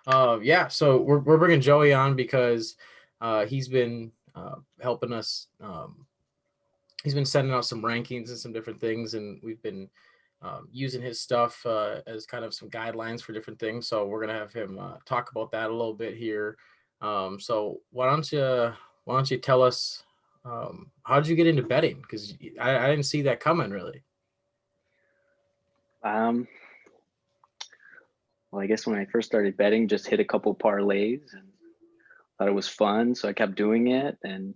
Yeah, so we're bringing Joey on because he's been helping us. He's been sending out some rankings and some different things, and we've been using his stuff as kind of some guidelines for different things. So we're gonna have him talk about that a little bit here. So why don't you tell us how did you get into betting? Because I didn't see that coming really. Um, well, I guess when I first started betting, just hit a couple parlays and thought it was fun, so I kept doing it. And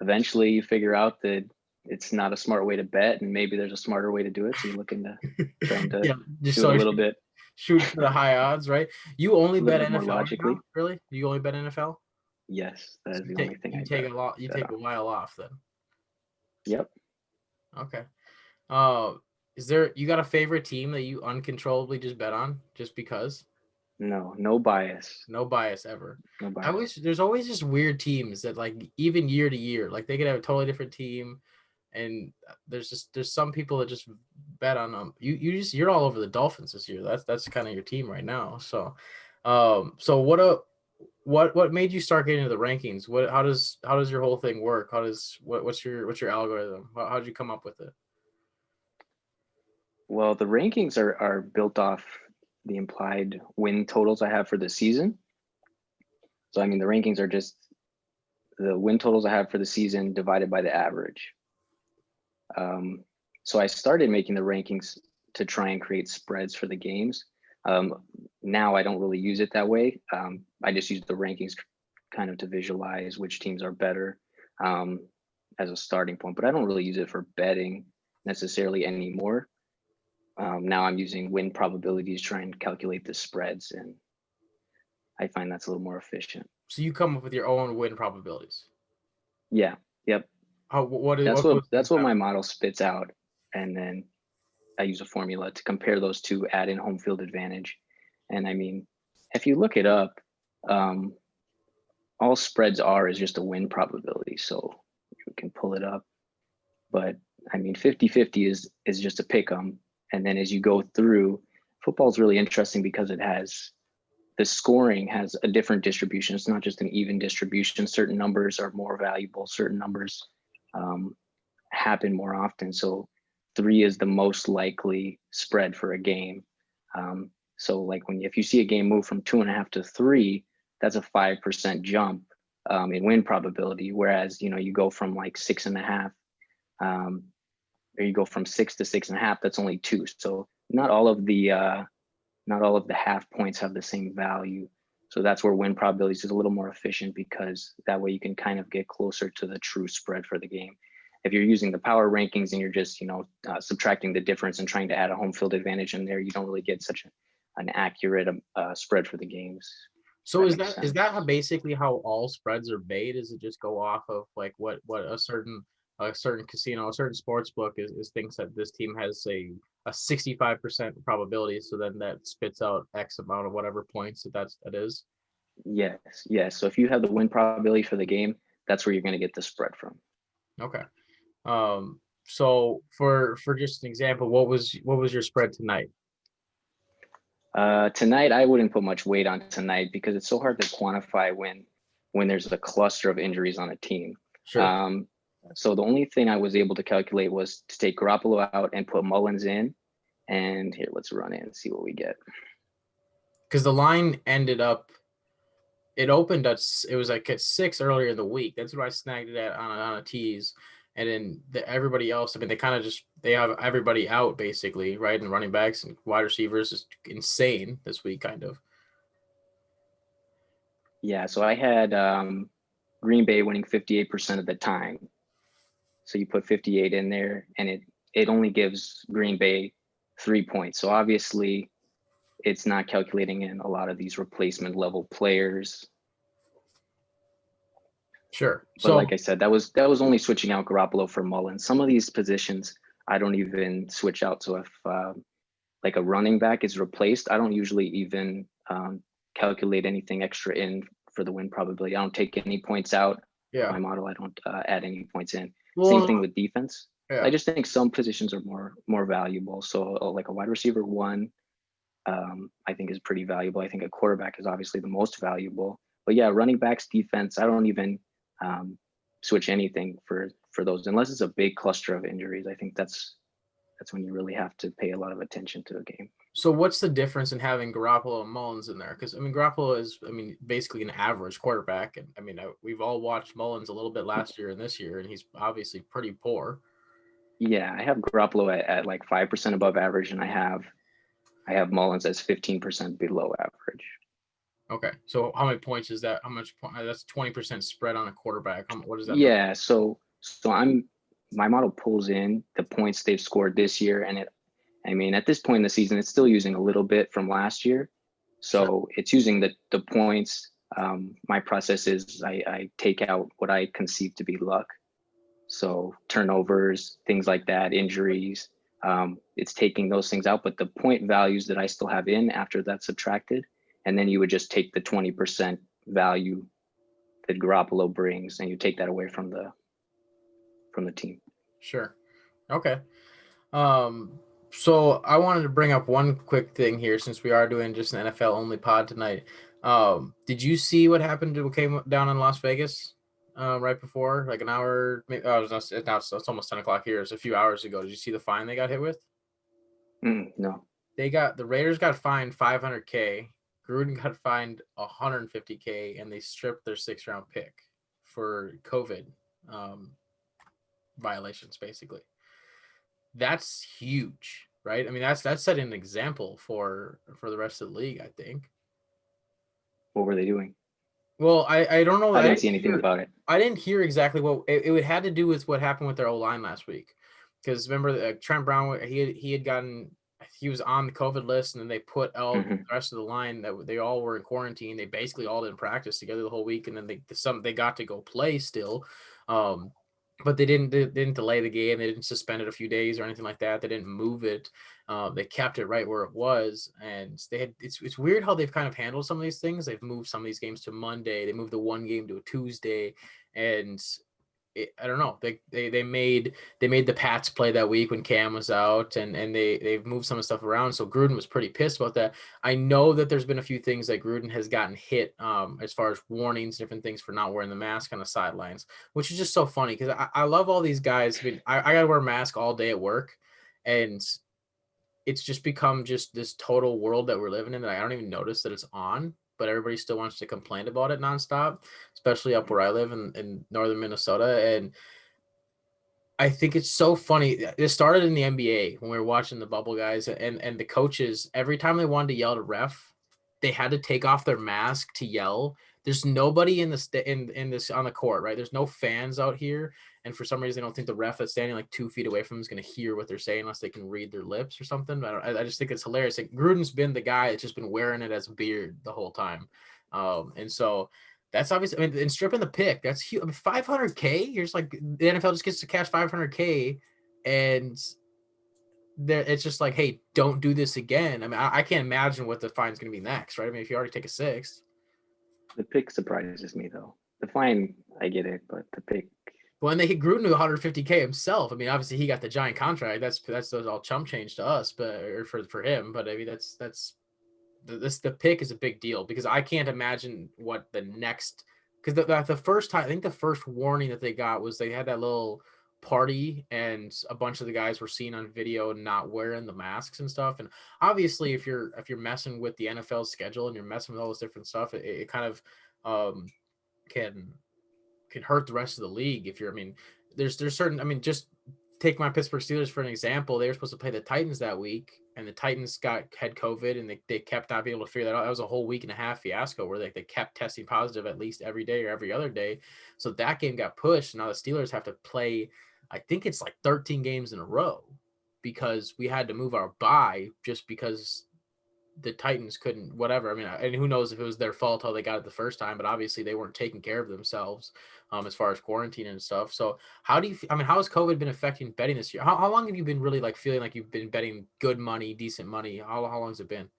eventually, you figure out that it's not a smart way to bet, and maybe there's a smarter way to do it. So you look into trying to Yeah, just do it so a little bit, shoot for the high odds, right? You only a little bet bit more NFL right now, logically. really? You only bet NFL? Yes, that So is the only thing you I take a lot. You bet take on. a while off then. Yep. Okay. Uh, is there you got a favorite team that you uncontrollably just bet on just because? No, no bias. No bias ever. No I bias. always There's always just weird teams that like even year to year, like they could have a totally different team, and there's some people that just bet on them. You're all over the Dolphins this year. That's kind of your team right now. So what made you start getting into the rankings? How does your whole thing work? What's your algorithm? How'd you come up with it? Well, the rankings are built off the implied win totals I have for the season. So I mean, the rankings are just the win totals I have for the season divided by the average. Um, so I started making the rankings to try and create spreads for the games. Now I don't really use it that way. I just use the rankings kind of to visualize which teams are better um, as a starting point, but I don't really use it for betting necessarily anymore. Now I'm using win probabilities to try and calculate the spreads, and I find that's a little more efficient. So you come up with your own win probabilities. Yeah, yep. How what goes That's into what that? my model spits out, and then I use a formula to compare those two, add in home field advantage. And I mean, if you look it up, um, all spreads are is just a win probability. So you can pull it up. But I mean, 50-50 is just a pick 'em. And then as you go through, football is really interesting because it has the scoring has a different distribution. It's not just an even distribution. Certain numbers are more valuable, certain numbers um, happen more often. So three is the most likely spread for a game. So like if you see a game move from 2.5 to 3, that's a 5% jump in win probability. Whereas you go from like 6.5, or you go from 6 to 6.5, that's only 2. So not all of the half points have the same value. So that's where win probabilities is a little more efficient because that way you can kind of get closer to the true spread for the game. If you're using the power rankings and you're just subtracting the difference and trying to add a home field advantage in there, you don't really get such an accurate spread for the games. If So that is makes that sense. how basically how all spreads are made? Is it just go off of like what a certain casino, a certain sports book is thinks that this team has a 65% probability, so then that spits out X amount of whatever points that is. Yes, yes. So if you have the win probability for the game, that's where you're going to get the spread from. Okay. So for just an example, what was your spread tonight? Tonight, I wouldn't put much weight on tonight because it's so hard to quantify when there's a cluster of injuries on a team. Sure. Um, so the only thing I was able to calculate was to take Garoppolo out and put Mullins in. And here, let's run it and see what we get. Because the line ended up it opened at it was like at 6 earlier in the week. That's what I snagged it at on a tease. And then everybody else, I mean, they have everybody out basically, right? And running backs and wide receivers is insane this week, kind of. Yeah, so I had Green Bay winning 58% of the time. So you put 58 in there, and it only gives Green Bay 3 points. So obviously, it's not calculating in a lot of these replacement level players. Sure. But So like I said, that was only switching out Garoppolo for Mullins. Some of these positions I don't even switch out. So if like a running back is replaced, I don't usually even calculate anything extra in for the win probability. I don't take any points out of yeah. my model. I don't add any points in. Same Well, thing with defense. I yeah. just think some positions are more valuable. So like a wide receiver 1, I think is pretty valuable. I think a quarterback is obviously the most valuable. But yeah, running backs, defense, I don't even switch anything for those unless it's a big cluster of injuries. I think that's when you really have to pay a lot of attention to a game. So what's the difference in having Garoppolo and Mullins in there? Because I mean, Garoppolo is, I mean, basically an average quarterback, and I mean, we've all watched Mullins a little bit last year and this year, and he's obviously pretty poor. Yeah, I have Garoppolo at like 5% above average, and I have Mullins as 15% below average. Okay, so how many points is that? How much? That's 20% spread on a quarterback. What does that mean? Yeah, so my model pulls in the points they've scored this year, and I mean, at this point in the season, it's still using a little bit from last year. So Sure. it's using the points. My process is I take out what I conceive to be luck. So turnovers, things like that, injuries. It's taking those things out, but the point values that I still have in after that's subtracted, and then you would just take the 20% value that Garoppolo brings, and you take that away from the team. Sure. Okay. So I wanted to bring up one quick thing here since we are doing just an NFL only pod tonight. Did you see what happened to what came down in Las Vegas right before, like an hour? Maybe, it's almost 10 o'clock here. It's a few hours ago. Did you see the fine they got hit with? No. The Raiders got fined $500K. Gruden got fined $150K, and they stripped their 6th-round pick for COVID violations, basically. That's huge, right? I mean, that's setting an example for the rest of the league, I think. What were they doing? Well, I don't know. I didn't see anything about it. I didn't hear exactly what it had to do with what happened with their O-line last week. Because remember, Trent Brown, he was on the COVID list, and then they put out the rest of the line that they all were in quarantine. They basically all didn't practice together the whole week, and then they got to go play still. But they didn't delay the game. They didn't suspend it a few days or anything like that. They didn't move it. They kept it right where it was, and it's weird how they've kind of handled some of these things. They've moved some of these games to Monday. They moved the one game to a Tuesday, and I don't know. They made the Pats play that week when Cam was out, and they've moved some of the stuff around. So Gruden was pretty pissed about that. I know that there's been a few things that Gruden has gotten hit as far as warnings, different things for not wearing the mask on the sidelines, which is just so funny because I love all these guys. I mean, I got to wear a mask all day at work, and it's just become just this total world that we're living in that I don't even notice that it's on, but everybody still wants to complain about it nonstop, especially up where I live in northern Minnesota. And I think it's so funny. It started in the NBA when we were watching the bubble guys, and the coaches, every time they wanted to yell at a ref, they had to take off their mask to yell. There's nobody in this on the court, right? There's no fans out here, and for some reason, I don't think the ref that's standing like 2 feet away from them is going to hear what they're saying unless they can read their lips or something. I just think it's hilarious. Like Gruden's been the guy that's just been wearing it as a beard the whole time, and so that's obviously. I mean, and stripping the pick, that's huge. I mean, $500K. You're just like the NFL just gets to cash $500K, and it's just like, hey, don't do this again. I mean, I can't imagine what the fine's going to be next, right? I mean, if you already take a 6th. The pick surprises me though. The fine, I get it, but the pick. When they hit Gruden to 150K himself, I mean, obviously he got the giant contract. That's all chump change to us, but or for him. But I mean, the pick is a big deal because I can't imagine what the next, because the first time, I think the first warning that they got was they had that little party and a bunch of the guys were seen on video not wearing the masks and stuff. And obviously if you're messing with the NFL schedule and you're messing with all this different stuff, it kind of can hurt the rest of the league. If you're, I mean, there's certain, I mean, just take my Pittsburgh Steelers for an example. They were supposed to play the Titans that week, and the Titans had COVID, and they kept not being able to figure that out. That was a whole week and a half fiasco where they kept testing positive at least every day or every other day. So that game got pushed. Now the Steelers have to play, I think it's like 13 games in a row because we had to move our bye just because the Titans couldn't, whatever. I mean, and who knows if it was their fault how they got it the first time, but obviously they weren't taking care of themselves as far as quarantine and stuff. So how do you, I mean, how has COVID been affecting betting this year? How long have you been really like feeling like you've been betting good money, decent money? How long has it been?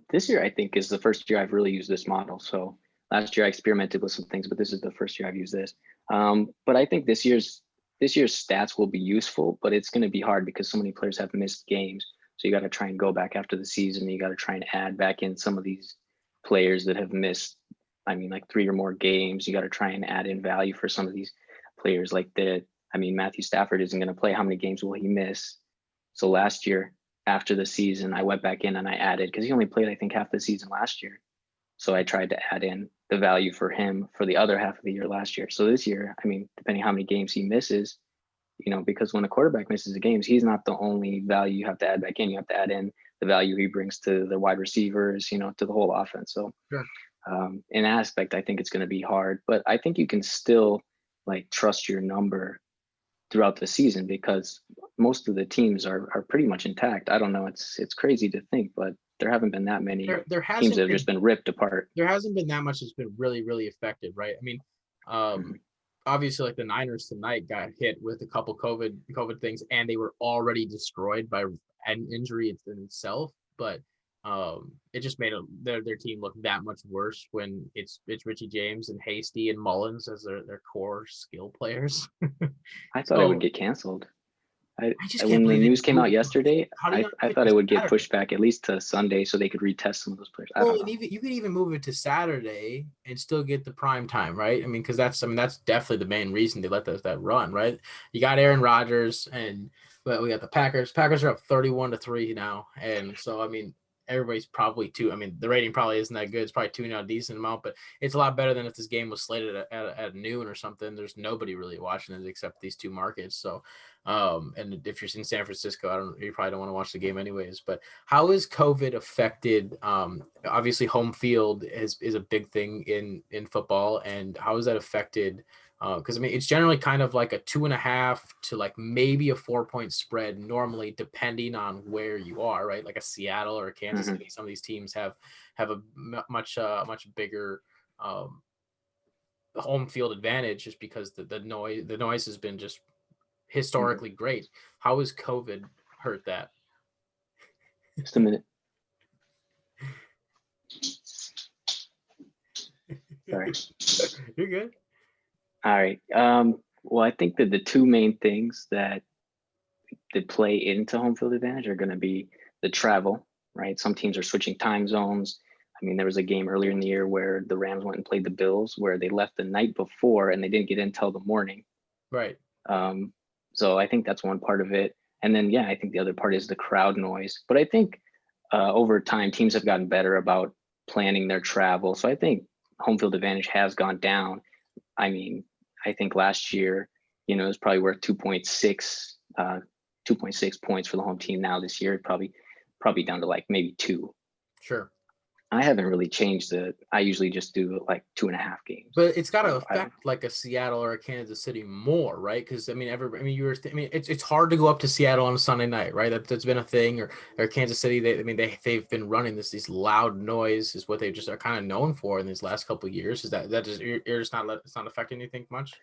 This year I think is the first year I've really used this model. So last year I experimented with some things, but this is the first year I've used this. But I think this year's stats will be useful, but it's going to be hard because so many players have missed games. So you got to try and go back after the season. You got to try and add back in some of these players that have missed, I mean, like 3 or more games. You got to try and add in value for some of these players like that. I mean, Matthew Stafford isn't going to play. How many games will he miss? So last year, after the season, I went back in and I added, because he only played, I think, half the season last year. So I tried to add in the value for him for the other half of the year last year. So this year, I mean, depending how many games he misses, because when a quarterback misses the games, he's not the only value you have to add back in. You have to add in the value he brings to the wide receivers, to the whole offense. So Sure. in aspect, I think it's going to be hard, but I think you can still like trust your number throughout the season because most of the teams are pretty much intact. I don't know. It's crazy to think, but there haven't been that many There teams hasn't that have been just been ripped apart. there hasn't been that much that's been really, really affected, right? I mean, Mhm. obviously, like the Niners tonight got hit with a couple COVID things, and they were already destroyed by an injury in itself. But it just made their team look that much worse when it's Richie James and Hasty and Mullins as their core skill players. I thought it would So get canceled. I, I just can't when the believe they news came out moved. yesterday, How do you not I move it thought to it would get Saturday? pushed back at least to Sunday so they could retest some of those players. I Well, don't and know. even you could even move it to Saturday and still get the prime time, right? I mean, because that's definitely the main reason they let that run, right? You got Aaron Rodgers, and we got the Packers. Packers are up 31-3 now, and so I mean, everybody's probably I mean, the rating probably isn't that good. It's probably tuning out a decent amount, but it's a lot better than if this game was slated at noon or something. There's nobody really watching it except these two markets. So, and if you're in San Francisco, you probably don't want to watch the game anyways. But how has COVID affected? Obviously, home field is a big thing in football, and how has that affected? Because I mean, it's generally kind of like a 2.5 to like maybe a 4-point spread normally, depending on where you are, right? Like a Seattle or a Kansas Mhm. City. Some of these teams have a much bigger home field advantage just because the noise has been just historically great. How has COVID hurt that? Just a minute. Sorry. You're good. All right. Well, I think that the two main things that play into home field advantage are going to be the travel, right? Some teams are switching time zones. I mean, there was a game earlier in the year where the Rams went and played the Bills, where they left the night before and they didn't get in until the morning. Right. So I think that's one part of it. And then, yeah, I think the other part is the crowd noise. But I think over time, teams have gotten better about planning their travel. So I think home field advantage has gone down. I mean, I think last year, it was probably worth 2.6 points for the home team. Now this year, probably down to like maybe 2. Sure. I haven't really changed it. I usually just do like 2.5 games. But it's got to So affect like a Seattle or a Kansas City more, right? Because I mean, it's hard to go up to Seattle on a Sunday night, right? That's been a thing, or Kansas City. They've been running these loud noise is what they just are kind of known for in these last couple of years. Is that just you're just not it's not affecting you think much?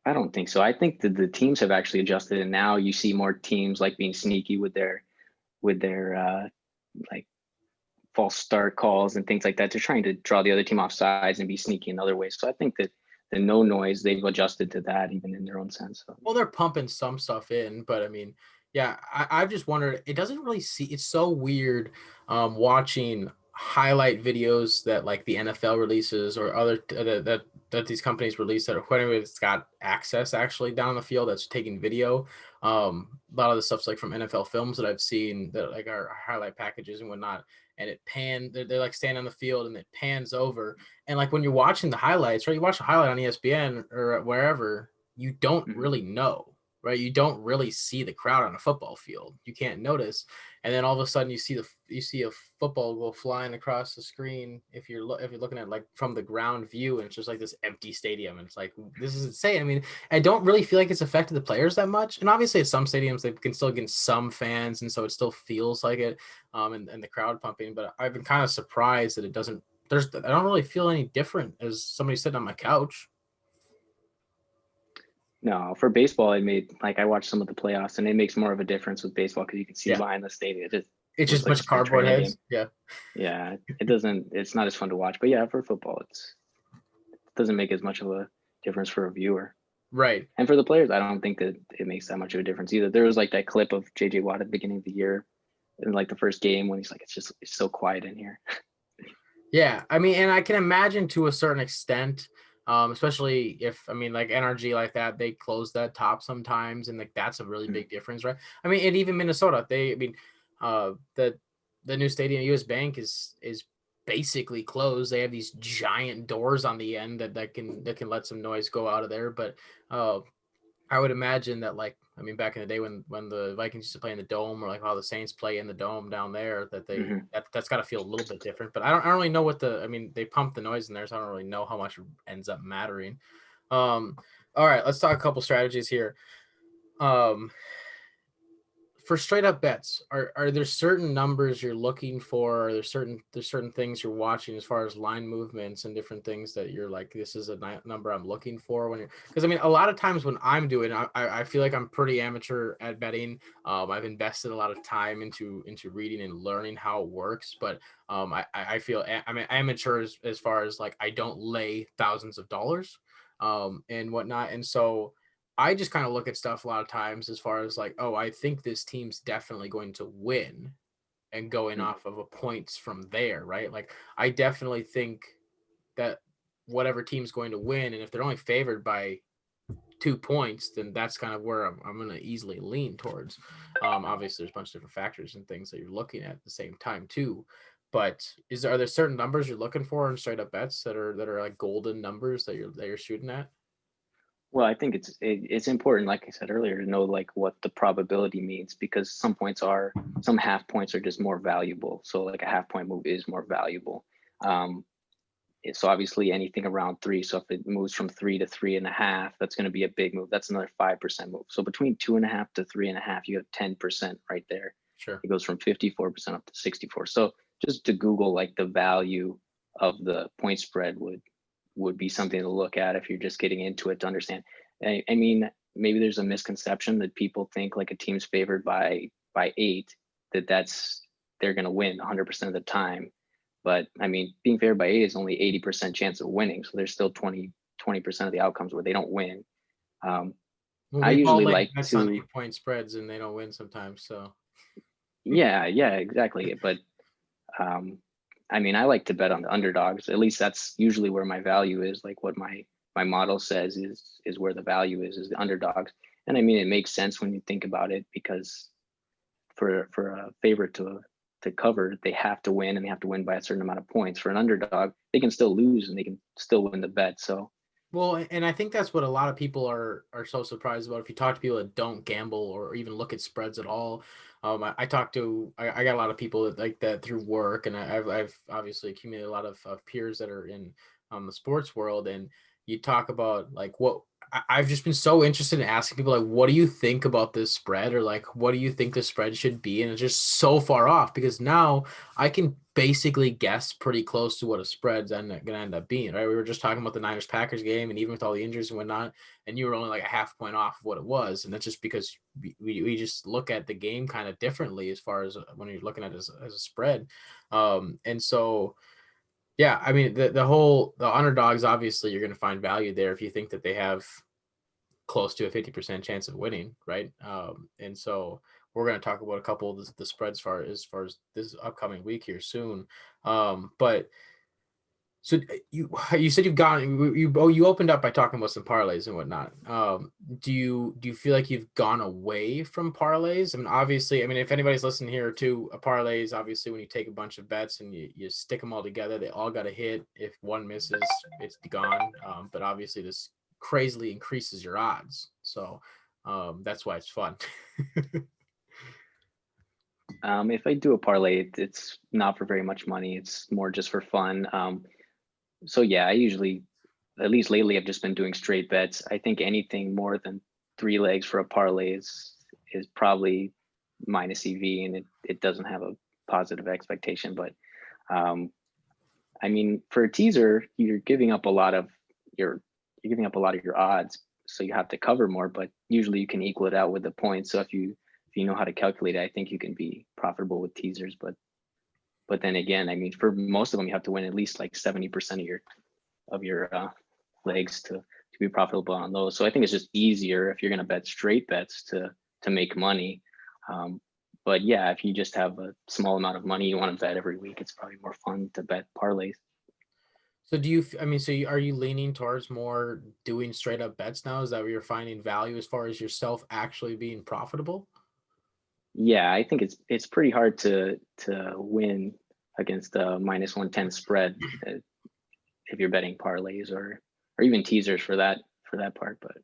I don't think so. I think that the teams have actually adjusted, and now you see more teams like being sneaky with their like false start calls and things like that. They're trying to draw the other team off sides and be sneaky in other ways. So I think that the no noise, they've adjusted to that even in their own sense. So. Well, they're pumping some stuff in, but I mean, yeah, I've just wondered. It doesn't really see. It's so weird watching highlight videos that like the NFL releases or other that these companies release that whoever it's got access actually down the field that's taking video. A lot of the stuff's like from NFL films that I've seen that like are highlight packages and whatnot. And they're like standing on the field and it pans over. And like when you're watching the highlights, right? You watch a highlight on ESPN or wherever, you don't Mhm. really know, right? You don't really see the crowd on a football field. You can't notice, and then all of a sudden you see a football go flying across the screen. If you're looking at like from the ground view, and it's just like this empty stadium, and it's like this is insane. I mean, I don't really feel like it's affected the players that much, and obviously at some stadiums they can still get some fans, and so it still feels like it, and the crowd pumping. But I've been kind of surprised that it doesn't. I don't really feel any different as somebody sitting on my couch. No, for baseball, I watched some of the playoffs, and it makes more of a difference with baseball because you can see Yeah. behind the stadium. It just It's looks just a like a bunch of spring cardboard training game. heads. Yeah. Yeah, it doesn't. It's not as fun to watch. But yeah, for football, it doesn't make as much of a difference for a viewer. Right. And for the players, I don't think that it makes that much of a difference either. There was like that clip of JJ Watt at the beginning of the year in like the first game when he's like, it's so quiet in here. Yeah, I mean, and I can imagine to a certain extent, especially if I mean like NRG like that, they close that top sometimes, and like that's a really big difference, right? I mean, and even Minnesota, I mean, the new stadium, US Bank is basically closed. They have these giant doors on the end that can let some noise go out of there, but uh, I would imagine that, like, I mean, back in the day when the Vikings used to play in the dome, or like how the Saints play in the dome down there, that's got to feel a little bit different. But I don't really know I mean, they pump the noise in there, so I don't really know how much it ends up mattering. All right, let's talk a couple strategies here. For straight up bets, are there certain numbers you're looking for? Are there's certain things you're watching as far as line movements and different things that you're like, this is a number I'm looking for when you're, because I mean, a lot of times when I'm doing, I feel like I'm pretty amateur at betting. I've invested a lot of time into reading and learning how it works, but I feel I'm amateur as far as like I don't lay thousands of dollars and whatnot, and so I just kind of look at stuff a lot of times as far as like, oh, I think this team's definitely going to win, and going off of a points from there, right? Like I definitely think that whatever team's going to win, and if they're only favored by 2 points, then that's kind of where I'm going to easily lean towards. Obviously, there's a bunch of different factors and things that you're looking at the same time too. But are there certain numbers you're looking for in straight up bets that are like golden numbers that you're shooting at? Well, I think it's important, like I said earlier, to know like what the probability means, because some half points are just more valuable. So like a half point move is more valuable. Um, so obviously anything around 3. So if it moves from 3 to 3.5, that's going to be a big move. That's another 5% move. So between 2.5 to 3.5, you have 10% right there. Sure. It goes from 54% up to 64. So just to Google like the value of the point spread would be something to look at if you're just getting into it to understand. I mean, maybe there's a misconception that people think like a team's favored by 8, that's they're going to win 100% of the time. But I mean, being favored by 8 is only 80% chance of winning. So there's still 20% of the outcomes where they don't win. Well, I we've all usually laid like bets on to, 8 point spreads and they don't win sometimes. So yeah, exactly. But um, I mean, I like to bet on the underdogs. At least that's usually where my value is. Like what my model says is where the value is the underdogs. And I mean, it makes sense when you think about it, because for a favorite to cover, they have to win, and they have to win by a certain amount of points. For an underdog, they can still lose and they can still win the bet. So well, and I think that's what a lot of people are so surprised about. If you talk to people that don't gamble or even look at spreads at all, I got a lot of people that like that through work, and I've obviously accumulated a lot of peers that are in the sports world, and you talk about like what I've just been so interested in asking people like, what do you think about this spread, or like, what do you think the spread should be, and it's just so far off because now I can basically guess pretty close to what a spread's going to end up being, right? We were just talking about the Niners Packers game, and even with all the injuries and whatnot, and you were only like a half point off of what it was. And that's just because we just look at the game kind of differently as far as when you're looking at it as a spread. And so, yeah, I mean, the underdogs, obviously, you're going to find value there if you think that they have close to a 50% chance of winning, right? And so we're going to talk about a couple of the spreads as far as this upcoming week here soon. But so you said you opened up by talking about some parlays and whatnot. Do you feel like you've gone away from parlays? I mean, obviously, I mean, if anybody's listening here to a parlay is obviously when you take a bunch of bets and you stick them all together, they all got to hit. If one misses, it's gone. But obviously, this crazily increases your odds, so that's why it's fun. if I do a parlay, it's not for very much money. It's more just for fun. So yeah, I usually, at least lately, I've just been doing straight bets. I think anything more than 3 legs for a parlay is probably minus EV, and it doesn't have a positive expectation. But I mean, for a teaser, you're giving up a lot of your odds, so you have to cover more. But usually, you can equal it out with the points. So if you know how to calculate it, I think you can be profitable with teasers. But then again, I mean, for most of them, you have to win at least like 70% of your legs to be profitable on those. So I think it's just easier if you're going to bet straight bets to make money. But yeah, if you just have a small amount of money you want to bet every week, it's probably more fun to bet parlays. So do you? I mean, so are you leaning towards more doing straight up bets now? Is that where you're finding value as far as yourself actually being profitable? Yeah, I think it's pretty hard to win against a -110 spread if you're betting parlays or even teasers for that part. But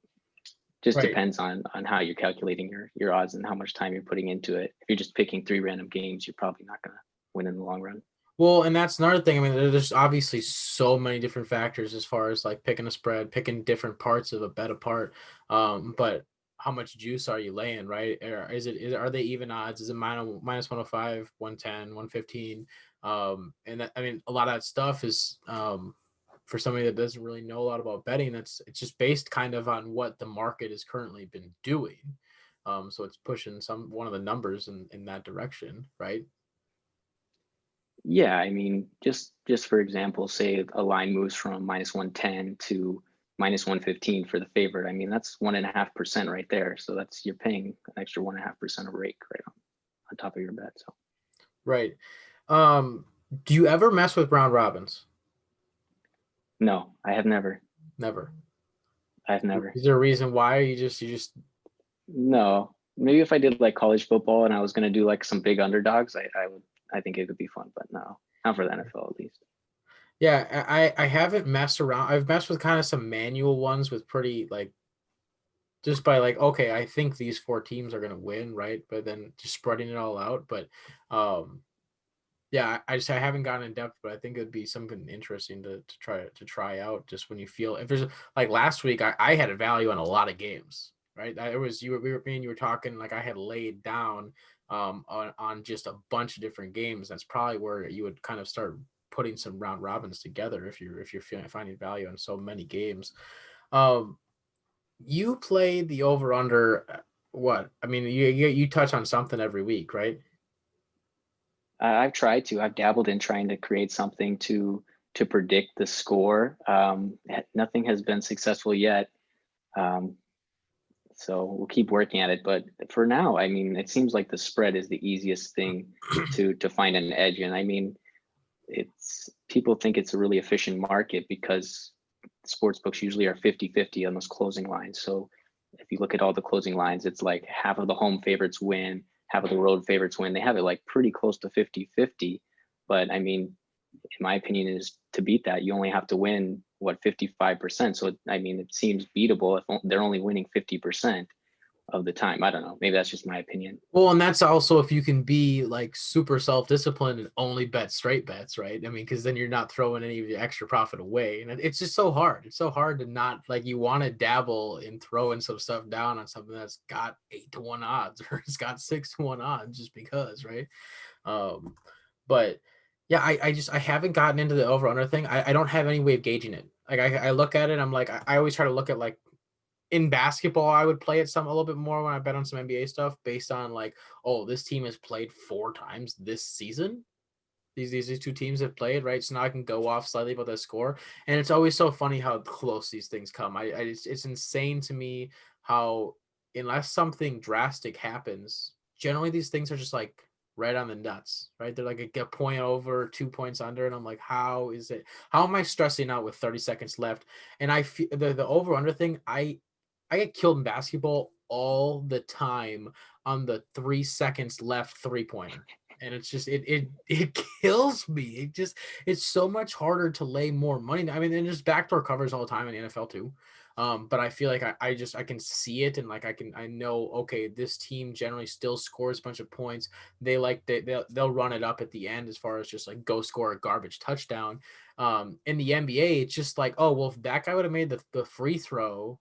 just Right. depends on how you're calculating your odds and how much time you're putting into it. If you're just picking three random games, you're probably not gonna win in the long run. Well, and that's another thing. I mean, there's obviously so many different factors as far as like picking a spread, picking different parts of a bet apart. But how much juice are you laying, right? Or are they even odds? Is it minus 105, 110, 115? And that, I mean, a lot of that stuff is for somebody that doesn't really know a lot about betting, it's just based kind of on what the market has currently been doing. So it's pushing one of the numbers in that direction, right? Yeah, I mean, just for example, say a line moves from -110 to -115 for the favorite. I mean, that's 1.5% right there. So that's you're paying an extra 1.5% of rake right on top of your bet. So Right. Um, do you ever mess with round robins? no, I have never. Never. I've never. Is there a reason why? You just No. Maybe if I did like college football and I was gonna do like some big underdogs, I would I think it could be fun, but no, not for the NFL at least. yeah, I haven't messed around. I've messed with kind of some manual ones with pretty like just by like, okay, I think these four teams are gonna win, right? But then just spreading it all out. But um yeah, I haven't gotten in depth, but I think it'd be something interesting to try out just when you feel if there's like last week I had a value on a lot of games, right? It was me and you were talking like I had laid down on just a bunch of different games. That's probably where you would kind of start putting some round robins together if you're finding value on so many games. Um, you play the over under what? I mean, you touch on something every week, right? I've tried to. I've dabbled in trying to create something to predict the score. Nothing has been successful yet. Um, so we'll keep working at it. But for now, I mean, it seems like the spread is the easiest thing to find an edge in. I mean, it's people think it's a really efficient market because sports books usually are 50-50 on those closing lines. So if you look at all the closing lines, it's like half of the home favorites win, half of the road favorites win. They have it like pretty close to 50-50. But I mean, in my opinion, is to beat that, you only have to win what 55%. So I mean, it seems beatable if they're only winning 50% of the time. I don't know. Maybe that's just my opinion. Well, and that's also if you can be like super self-disciplined and only bet straight bets, right? I mean, because then you're not throwing any of the extra profit away. And it's just so hard. It's so hard to not like you want to dabble in throwing some stuff down on something that's got 8-1 odds or it's got 6-1 odds just because, right? Um, but yeah, I haven't gotten into the over under thing. I don't have any way of gauging it. Like I look at it, I'm like, I always try to look at like in basketball, I would play it a little bit more when I bet on some NBA stuff based on like, oh, this team has played 4 times this season. These two teams have played, right? So now I can go off slightly about the score. And it's always so funny how close these things come. It's insane to me how unless something drastic happens, generally these things are just like right on the nuts, right? They're like a point over, 2 points under, and I'm like, how is it? How am I stressing out with 30 seconds left? And I feel the over under thing. I get killed in basketball all the time on the 3 seconds left 3-pointer. And it's just it kills me. It's so much harder to lay more money. I mean, and there's backdoor covers all the time in the NFL too. But I feel like I can see it and like I know okay, this team generally still scores a bunch of points. They'll run it up at the end as far as just like go score a garbage touchdown. In the NBA, it's just like, oh well, if that guy would have made the free throw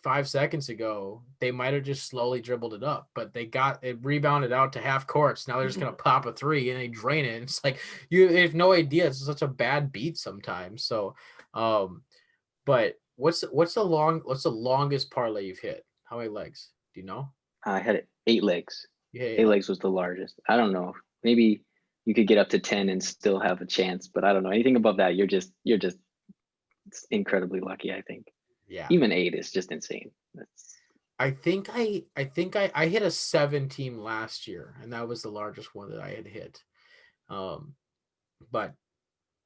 5 seconds ago, they might have just slowly dribbled it up, but they got it rebounded out to half courts. Now they're just gonna pop a three and they drain it. It's like you have no idea. It's such a bad beat sometimes. So, but what's the longest parlay you've hit? How many legs? Do you know? I had 8 legs. You hit Eight eight. legs was the largest. I don't know. Maybe you could get up to 10 and still have a chance, but I don't know. Anything above that, you're just incredibly lucky, I think. Yeah. Even 8 is just insane. That's I hit a 7 team last year, and that was the largest one that I had hit. But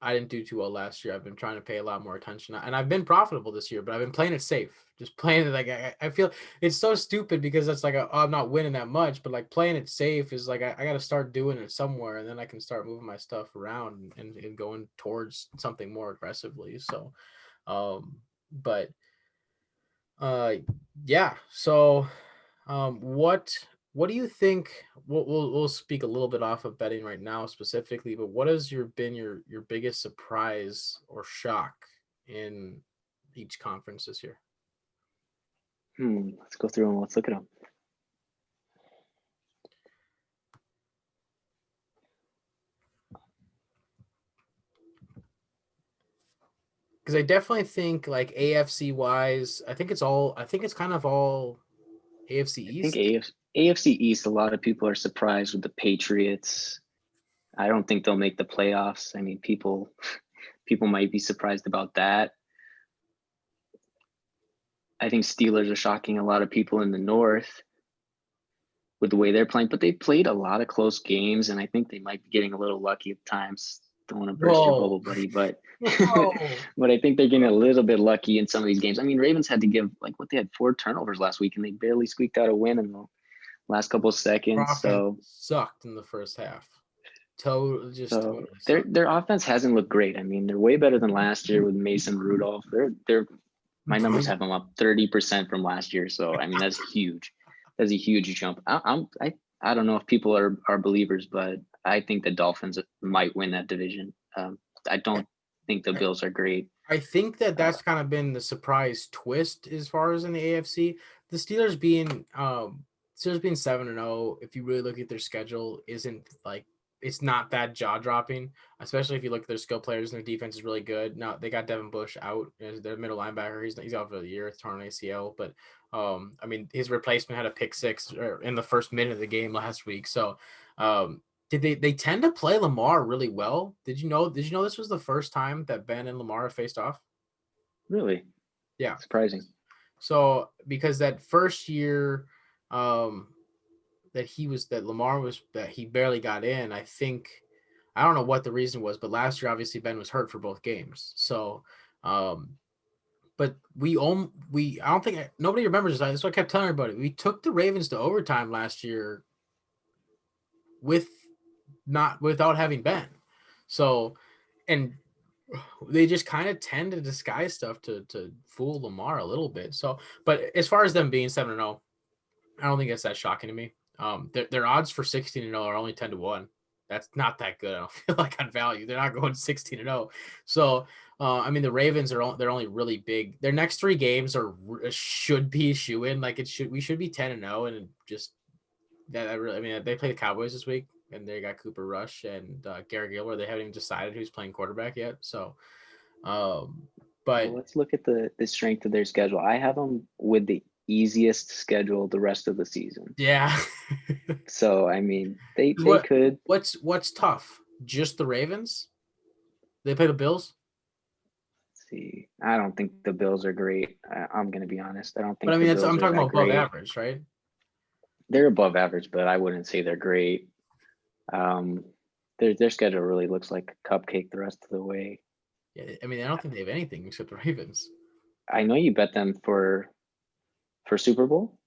I didn't do too well last year. I've been trying to pay a lot more attention, and I've been profitable this year, but I've been playing it safe. Just playing it like I feel it's so stupid because it's like I'm not winning that much, but like playing it safe is like I got to start doing it somewhere, and then I can start moving my stuff around and going towards something more aggressively. So, but uh, yeah. So, what do you think? We'll speak a little bit off of betting right now specifically, but what has been your biggest surprise or shock in each conference this year? Let's go through and let's look at them. Because I definitely think like AFC wise, I think it's kind of all AFC I think East. AFC East, a lot of people are surprised with the Patriots. I don't think they'll make the playoffs. I mean, people might be surprised about that. I think Steelers are shocking a lot of people in the North with the way they're playing, but they played a lot of close games, and I think they might be getting a little lucky at times. Don't want to burst your Whoa. bubble, buddy, but Whoa. but I think they're getting a little bit lucky in some of these games. I mean, Ravens had to give like what they had 4 turnovers last week, and they barely squeaked out a win in the last couple of Our seconds. offense So sucked in the first half. Totally their sucked. offense hasn't looked great. I mean, they're way better than last year with Mason Rudolph. They're my numbers have them up 30% from last year. So I mean, that's huge. That's a huge jump. I don't know if people are believers, but I think the Dolphins might win that division. I don't think the Bills are great. I think that's kind of been the surprise twist as far as in the AFC. The Steelers being 7-0, if you really look at their schedule, isn't like it's not that jaw dropping, especially if you look at their skill players and their defense is really good. Now they got Devin Bush out as their middle linebacker. He's out for the year, torn ACL, but I mean his replacement had a pick six in the first minute of the game last week. So they tend to play Lamar really well. Did you know this was the first time that Ben and Lamar have faced off? Really Yeah. surprising. So because that first year that Lamar was that he barely got in, I don't know what the reason was, but last year obviously Ben was hurt for both games. So but I don't think nobody remembers this. That's what I kept telling everybody. We took the Ravens to overtime last year with not without having Ben. So and they just kind of tend to disguise stuff to fool Lamar a little bit. So, but as far as them being 7-0, I don't think it's that shocking to me. Their odds for 16-0 are only 10-1. That's not that good. I don't feel like on value. They're not going 16-0. So, I mean, the Ravens they're only really big. Their next 3 games should be shoe in. Like we should be 10-0, and just that I really. I mean, they play the Cowboys this week, and they got Cooper Rush and Garrett Gilmore. They haven't even decided who's playing quarterback yet. So, but Well, let's look at the strength of their schedule. I have them with the easiest schedule the rest of the season. yeah. So I mean, they what could. what's tough? Just the Ravens? They play the Bills? See, I don't think the Bills are great. I'm going to be honest. I don't But think I the mean, Bills I'm are talking that about above great. average, right? They're above average, but I wouldn't say they're great. Their schedule really looks like a cupcake the rest of the way. Yeah, I mean, I don't think they have anything except the Ravens. I know you bet them for Super Bowl.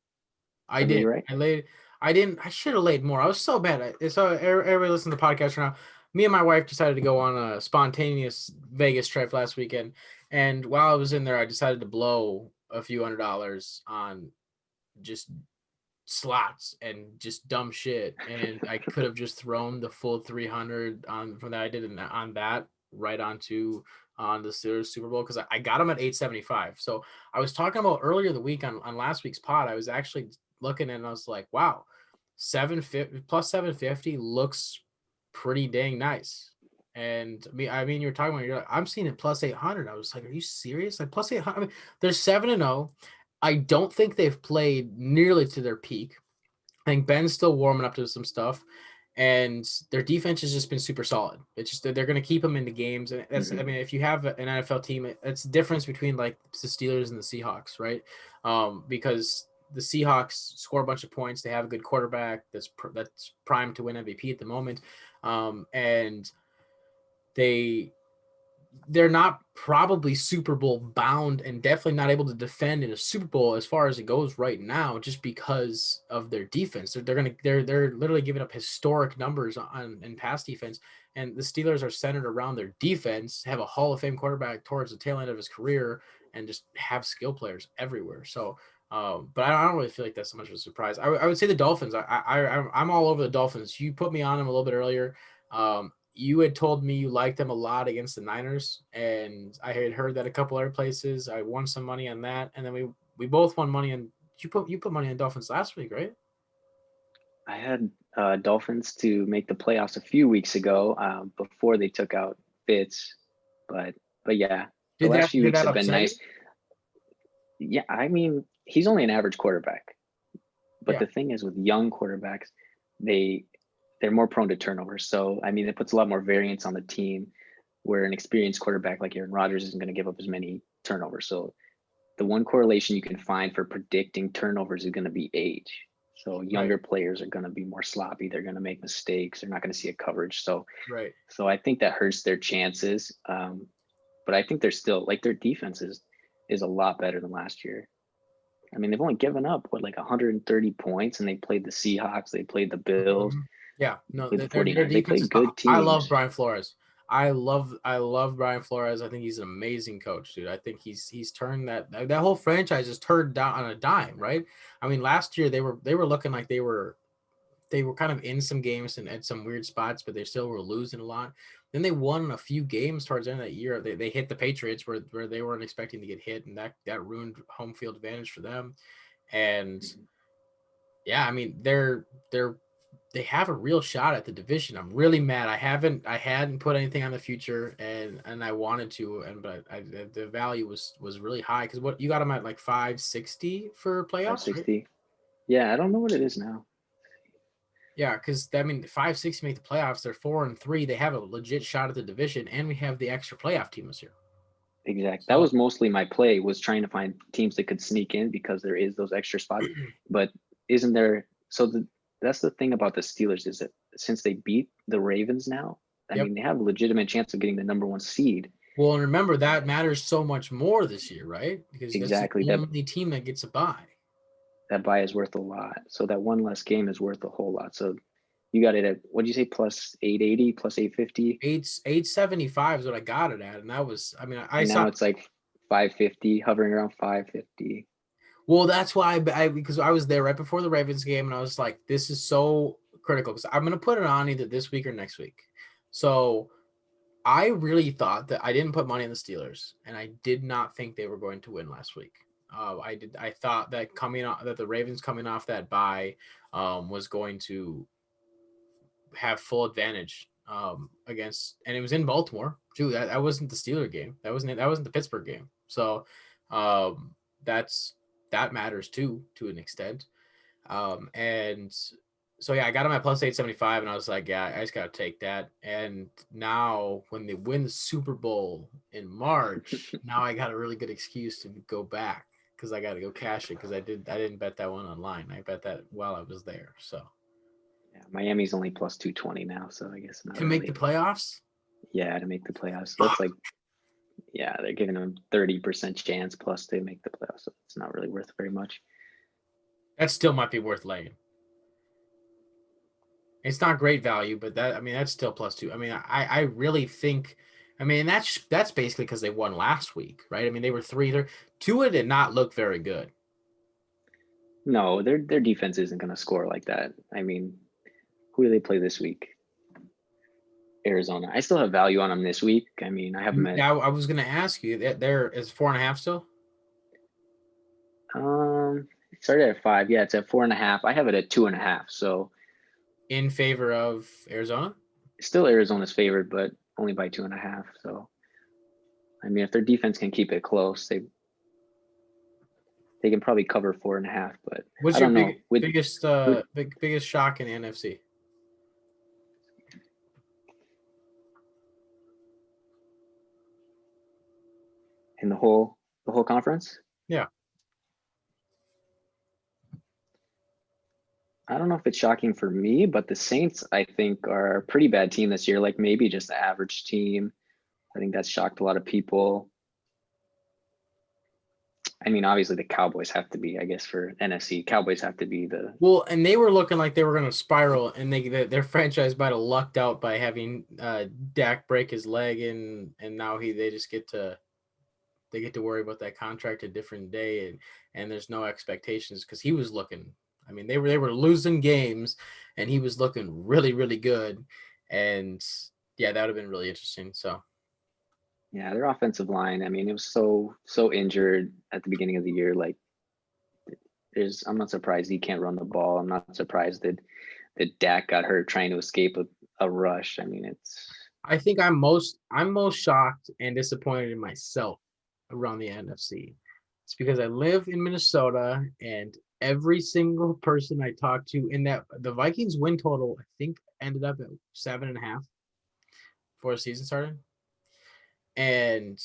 I Are you did. right? I didn't. I should have laid more. I was so bad. So everybody listen to the podcast right now. Me and my wife decided to go on a spontaneous Vegas trip last weekend, and while I was in there, I decided to blow a few $100s on just slots and just dumb shit, and I could have just thrown the full 300 on from that I did on that right on the Steelers Super Bowl because I got them at 875. So I was talking about earlier the week on last week's pod. I was actually looking and I was like, wow, 750 plus 750 looks pretty dang nice. And I mean, you're talking about I'm seeing it plus 800. I was like, are you serious? Like plus 800. I mean, they're 7-0. I don't think they've played nearly to their peak. I think Ben's still warming up to some stuff, and their defense has just been super solid. It's just that they're going to keep them in the games. And that's, I mean, if you have an NFL team, it's the difference between like the Steelers and the Seahawks, right? Because the Seahawks score a bunch of points. They have a good quarterback that's primed to win MVP at the moment, and they're not probably Super Bowl bound and definitely not able to defend in a Super Bowl as far as it goes right now, just because of their defense. They're literally giving up historic numbers in pass defense, and the Steelers are centered around their defense, have a Hall of Fame quarterback towards the tail end of his career, and just have skill players everywhere. So, but I don't really feel like that's so much of a surprise. I would say the Dolphins. I'm all over the Dolphins. You put me on them a little bit earlier. You had told me you liked them a lot against the Niners, and I had heard that a couple other places. I won some money on that, and then we both won money on. You put money on Dolphins last week, right? I had Dolphins to make the playoffs a few weeks ago before they took out Fitz, but yeah, the last few Did weeks that have been upset nice. you? Yeah, I mean, he's only an average quarterback, but Yeah. the thing is with young quarterbacks, they're more prone to turnovers. So I mean, it puts a lot more variance on the team, where an experienced quarterback like Aaron Rodgers isn't going to give up as many turnovers. So the one correlation you can find for predicting turnovers is going to be age. So Right. younger players are going to be more sloppy. They're going to make mistakes. They're not going to see a coverage. So Right. I think that hurts their chances. But I think they're still like their defense is a lot better than last year. I mean, they've only given up like 130 points, and they played the Seahawks, they played the Bills, Mhm. Yeah. they No, played the their 49ers. They defense is. played good I love teams. Brian Flores. I love Brian Flores. I think he's an amazing coach, dude. I think he's turned that whole franchise is turned down on a dime, right? I mean, last year they were looking like they were kind of in some games and at some weird spots, but they still were losing a lot. Then they won a few games towards the end of that year. They hit the Patriots where they weren't expecting to get hit, and that ruined home field advantage for them. And yeah, I mean they have a real shot at the division. I'm really mad. I hadn't put anything on the future, and I wanted to, but the value was really high because what you got them at like 560 for playoffs, right? 560. Yeah, I don't know what it is now. Yeah, because I mean, 560 make the playoffs. They're 4-3. They have a legit shot at the division, and we have the extra playoff team this year. Exactly. That So was mostly my play, was trying to find teams that could sneak in because there is those extra spots. But isn't there? So that's the thing about the Steelers, is that since they beat the Ravens now, I yep. mean, they have a legitimate chance of getting the number one seed. Well, and remember that matters so much more this year, right? Because that's the Exactly. only team that gets a bye. That buy is worth a lot. So that one less game is worth a whole lot. So you got it at, what do you say, plus 880, plus 850, 875 is what I got it at, and that was. I mean, I and saw. now it's like 550, hovering around 550. Well, that's why because I was there right before the Ravens game, and I was like, this is so critical because I'm gonna put it on either this week or next week. So I really thought that I didn't put money on the Steelers, and I did not think they were going to win last week. I did. I thought that that the Ravens coming off that bye was going to have full advantage against, and it was in Baltimore. Too. That wasn't the Steeler game. That wasn't the Pittsburgh game. So um, that's that matters too to an extent. And so yeah, I got him at plus 875, and I was like, yeah, I just gotta take that. And now when they win the Super Bowl in March, now I got a really good excuse to go back because I got to go cash it because I didn't bet that one online. I bet that while I was there. So Yeah, Miami's only plus 220 now, so I guess not to make the really. playoffs, Yeah, to make the playoffs. That's like, yeah, they're giving them 30% chance plus to make the playoffs. So it's not really worth very much. that still might be worth laying. It's not great value, but that's still plus two. I mean, I really think, I mean, that's basically because they won last week, right? I mean, they were three. Tua did not look very good. No, their defense isn't going to score like that. I mean, who do they play this week? Arizona. I still have value on them this week. I mean, I have them at. Now, I was going to ask you that there is 4.5 still It started at 5. Yeah, it's at 4.5. I have it at 2.5. So in favor of Arizona. still Arizona's favored, but only by 2.5. So I mean, if their defense can keep it close, they can probably cover 4.5. But What's I your don't know. biggest shock in the NFC? In the whole conference. Yeah, I don't know if it's shocking for me, but the Saints, I think, are a pretty bad team this year. Like maybe just the average team. I think that's shocked a lot of people. I mean, obviously the Cowboys have to be, I guess, for NFC. Cowboys have to be the. Well, and they were looking like they were going to spiral, and their franchise might have lucked out by having Dak break his leg, and now they just get to worry about that contract a different day, and there's no expectations because he was looking. I mean, they were losing games, and he was looking really really good, and yeah, that would have been really interesting. So Yeah, their offensive line. I mean, it was so injured at the beginning of the year. Like, I'm not surprised he can't run the ball. I'm not surprised that Dak got hurt trying to escape a rush. I mean, it's. I think I'm most shocked and disappointed in myself around the NFC. It's because I live in Minnesota, and every single person I talked to in that the Vikings win total, I think, ended up at 7.5 before the season started. And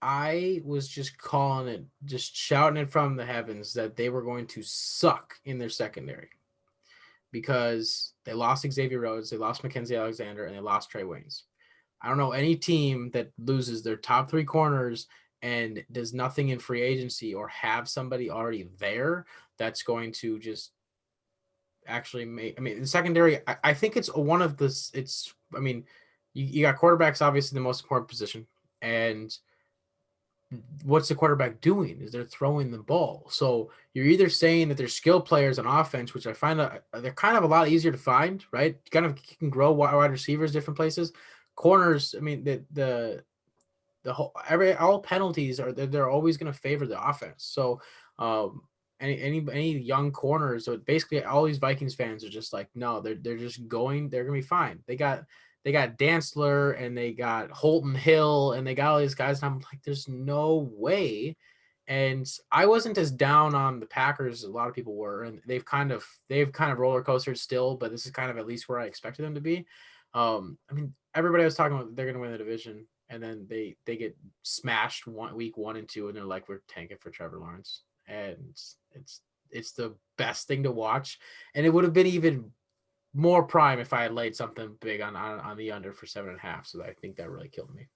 I was just calling it, just shouting it from the heavens that they were going to suck in their secondary because they lost Xavier Rhodes, they lost Mackenzie Alexander, and they lost Trey Waynes. I don't know any team that loses their top three corners and does nothing in free agency or have somebody already there that's going to just actually make. I mean, the secondary, I think it's one of this. It's, I mean, you got quarterbacks, obviously the most important position. And what's the quarterback doing? Is they're throwing the ball. So you're either saying that there's skill players on offense, which I find they're kind of a lot easier to find, right? Kind of can grow wide receivers different places. Corners, I mean, the whole all penalties they're always going to favor the offense. So um any young corners, so basically all these Vikings fans are just like, no, they're just going, they're gonna be fine. They got Dantzler and they got Holton Hill and they got all these guys, and I'm like, there's no way. And I wasn't as down on the Packers as a lot of people were, and they've kind of roller coastered still, but this is kind of at least where I expected them to be. I mean, everybody was talking about they're going to win the division, and then they get smashed week 1 and 2, and they're like, we're tanking for Trevor Lawrence, and it's the best thing to watch, and it would have been even more prime if I had laid something big on the under for 7.5. So I think that really killed me.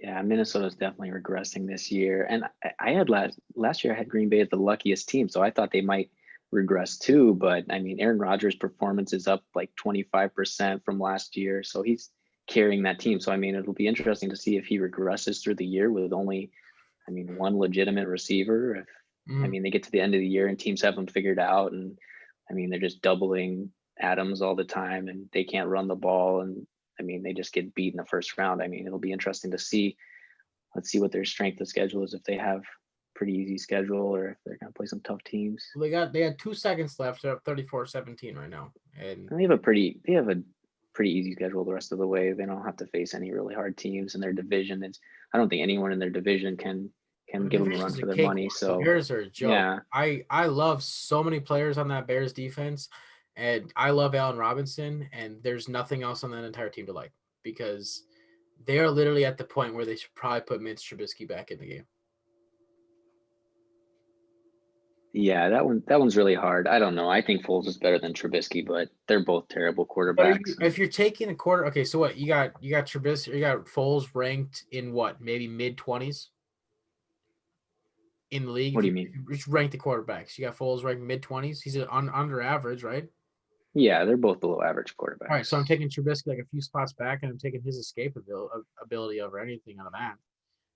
Yeah, Minnesota's definitely regressing this year. And I had last year I had Green Bay as the luckiest team, so I thought they might regress too. But I mean, Aaron Rodgers' performance is up like 25% from last year, so he's carrying that team. So I mean, it'll be interesting to see if he regresses through the year with only, I mean, one legitimate receiver. If I mean, they get to the end of the year and teams have them figured out, and I mean, they're just doubling Adams all the time, and they can't run the ball, and I mean, they just get beat in the first round. I mean, it'll be interesting to see. Let's see what their strength of schedule is, if they have pretty easy schedule or if they're going to play some tough teams. Well, they had 2 seconds left. They're up 34-17 right now, and And they have a pretty easy schedule the rest of the way. They don't have to face any really hard teams in their division. I don't think anyone in their division can the give them a run division's a for their money. cakewalk. The So Bears are a joke. yeah, I love so many players on that Bears defense, and I love Allen Robinson, and there's nothing else on that entire team to like because they are literally at the point where they should probably put Mitch Trubisky back in the game. yeah, that one's really hard. I don't know. I think Foles is better than Trubisky, but they're both terrible But quarterbacks. if you're taking a quarter, okay, so what you got Trubisky, you got Foles ranked in what, maybe mid-20s in the league. What If do you, you mean? if you just rank the quarterbacks, you got Foles ranked mid-20s. He's under average, right? Yeah, they're both below average All right, so I'm quarterbacks. taking Trubisky like a few spots back, and I'm taking his escape ability over anything out of that.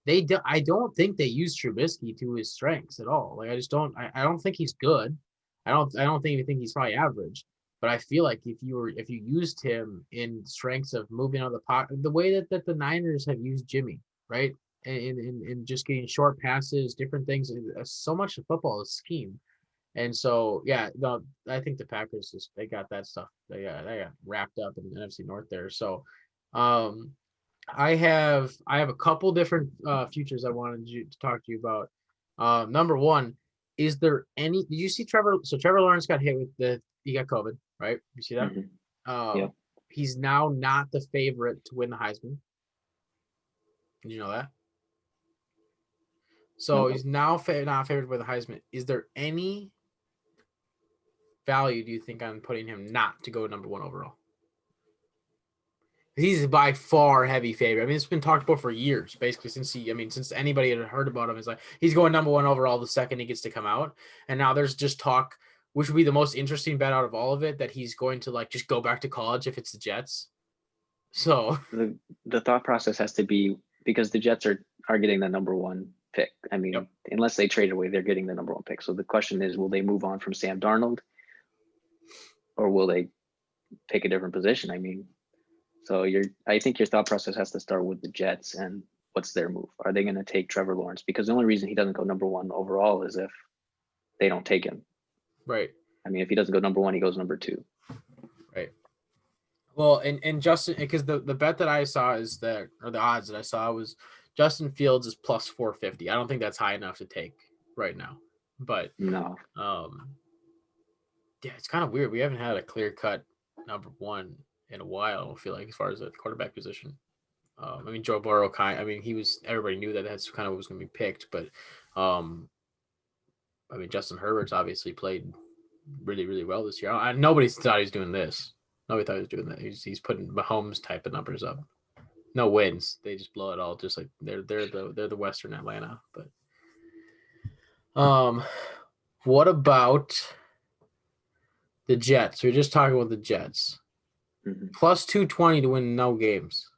I don't think they use Trubisky to his strengths at all. Like I just don't. I don't think he's good. I don't think he's probably average. But I feel like if you used him in strengths of moving out of the pocket, the way that the Niners have used Jimmy, right, and just getting short passes, different things. So much of football is scheme. And so, yeah, no, I think the Packers they got that stuff. They got wrapped up in the NFC North there. So, um, I have a couple different futures I wanted you to talk to you about. Number one, is there any? Did you see Trevor? So Trevor Lawrence got hit with he got COVID, right? You see that? Hmm. Um, Yep. he's now not the favorite to win the Heisman. Did you know that? So Nope. he's now not favored to win the Heisman. Is there any value do you think on putting him not to go number 1 overall? He's by far heavy favorite. I mean, it's been talked about for years, basically since anybody had heard about him. Is like he's going number 1 overall the second he gets to come out, and now there's just talk, which would be the most interesting bet out of all of it, that he's going to like just go back to college if it's the Jets. So the thought process has to be, because the Jets are getting the number 1 pick. I mean, Yep. Unless they trade away, they're getting the number 1 pick. So the question is, will they move on from Sam Darnold, or will they pick a different position? I mean, I think your thought process has to start with the Jets and what's their move. Are they going to take Trevor Lawrence? Because the only reason he doesn't go number 1 overall is if they don't take him. right. I mean, if he doesn't go number 1, he goes number 2. Right. Well, and Justin, because the bet that I saw is that, or the odds that I saw was Justin Fields is plus 450. I don't think that's high enough to take right now, but No. yeah, it's kind of weird. We haven't had a clear cut number 1 in a while. I don't feel like, as far as the quarterback position. I mean, Joe Burrow everybody knew that's kind of what was going to be picked, but I mean, Justin Herbert's obviously played really, really well this year. Nobody thought he was doing this. Nobody thought he was doing that. He's putting Mahomes type of numbers up. No wins. They just blow it all. Just like they're the Western Atlanta. But what about the Jets? We're just talking about the Jets. Mm-hmm. Plus 220 to win no games.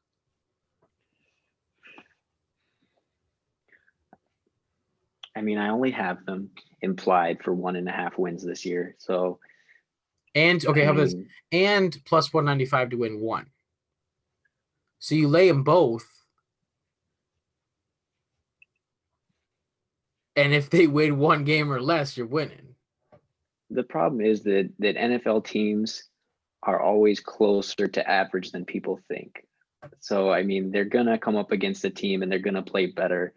I mean, I only have them implied for 1.5 wins this year. So, and okay, how about this? And plus 195 to win 1. So you lay them both. And if they win 1 game or less, you're winning. The problem is that NFL teams are always closer to average than people think. So, I mean, they're going to come up against a team and they're going to play better.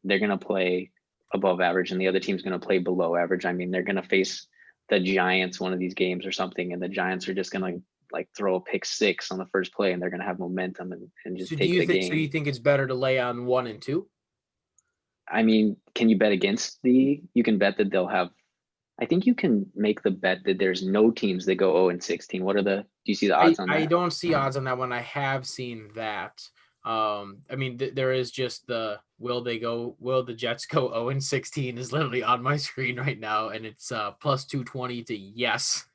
They're going to play above average, and the other team's going to play below average. I mean, they're going to face the Giants one of these games or something, and the Giants are just going to like throw a pick 6 on the first play, and they're going to have momentum and just take the game. So you think it's better to lay on 1 and 2? I mean, can you bet against you can bet that they'll have, I think you can make the bet that there's no teams that go 0-16. Do you see the odds on that? I don't see odds on that one. I have seen that. I mean, there is just will the Jets go 0-16 is literally on my screen right now, and it's plus 220 to yes,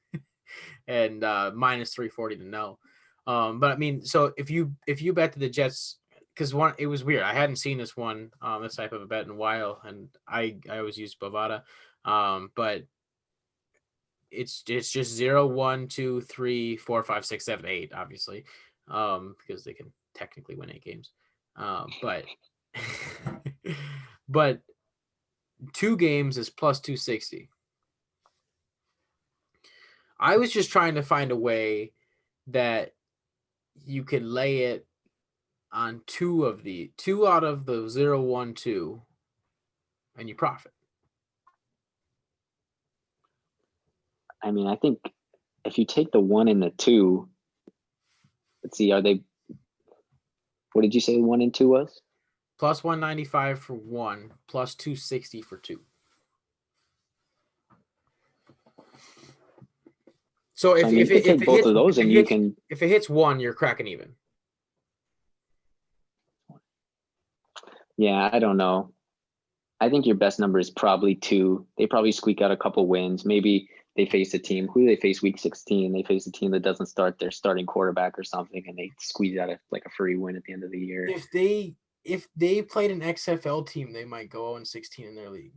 and minus 340 to no. But I mean, so if you bet to the Jets, because it was weird. I hadn't seen this type of a bet in a while, and I always use Bovada, but it's just 0, 1, 2, 3, 4, 5, 6, 7, 8, obviously, because they can technically win 8 games, but but 2 games is plus 260. I was just trying to find a way that you could lay it on 2 out of the 0, 1, 2, and you profit. I mean, I think if you take the 1 and the 2, let's see, what did you say 1 and 2 was? Plus 195 for 1, plus 260 for 2. So if it take both of those, and you can, if it hits 1, you're cracking even. Yeah, I don't know. I think your best number is probably 2. They probably squeak out a couple wins. Maybe they face a team. Who do they face week 16? They face a team that doesn't start their starting quarterback or something, and they squeeze out like a free win at the end of the year. If they played an XFL team, they might go 0-16 in their league.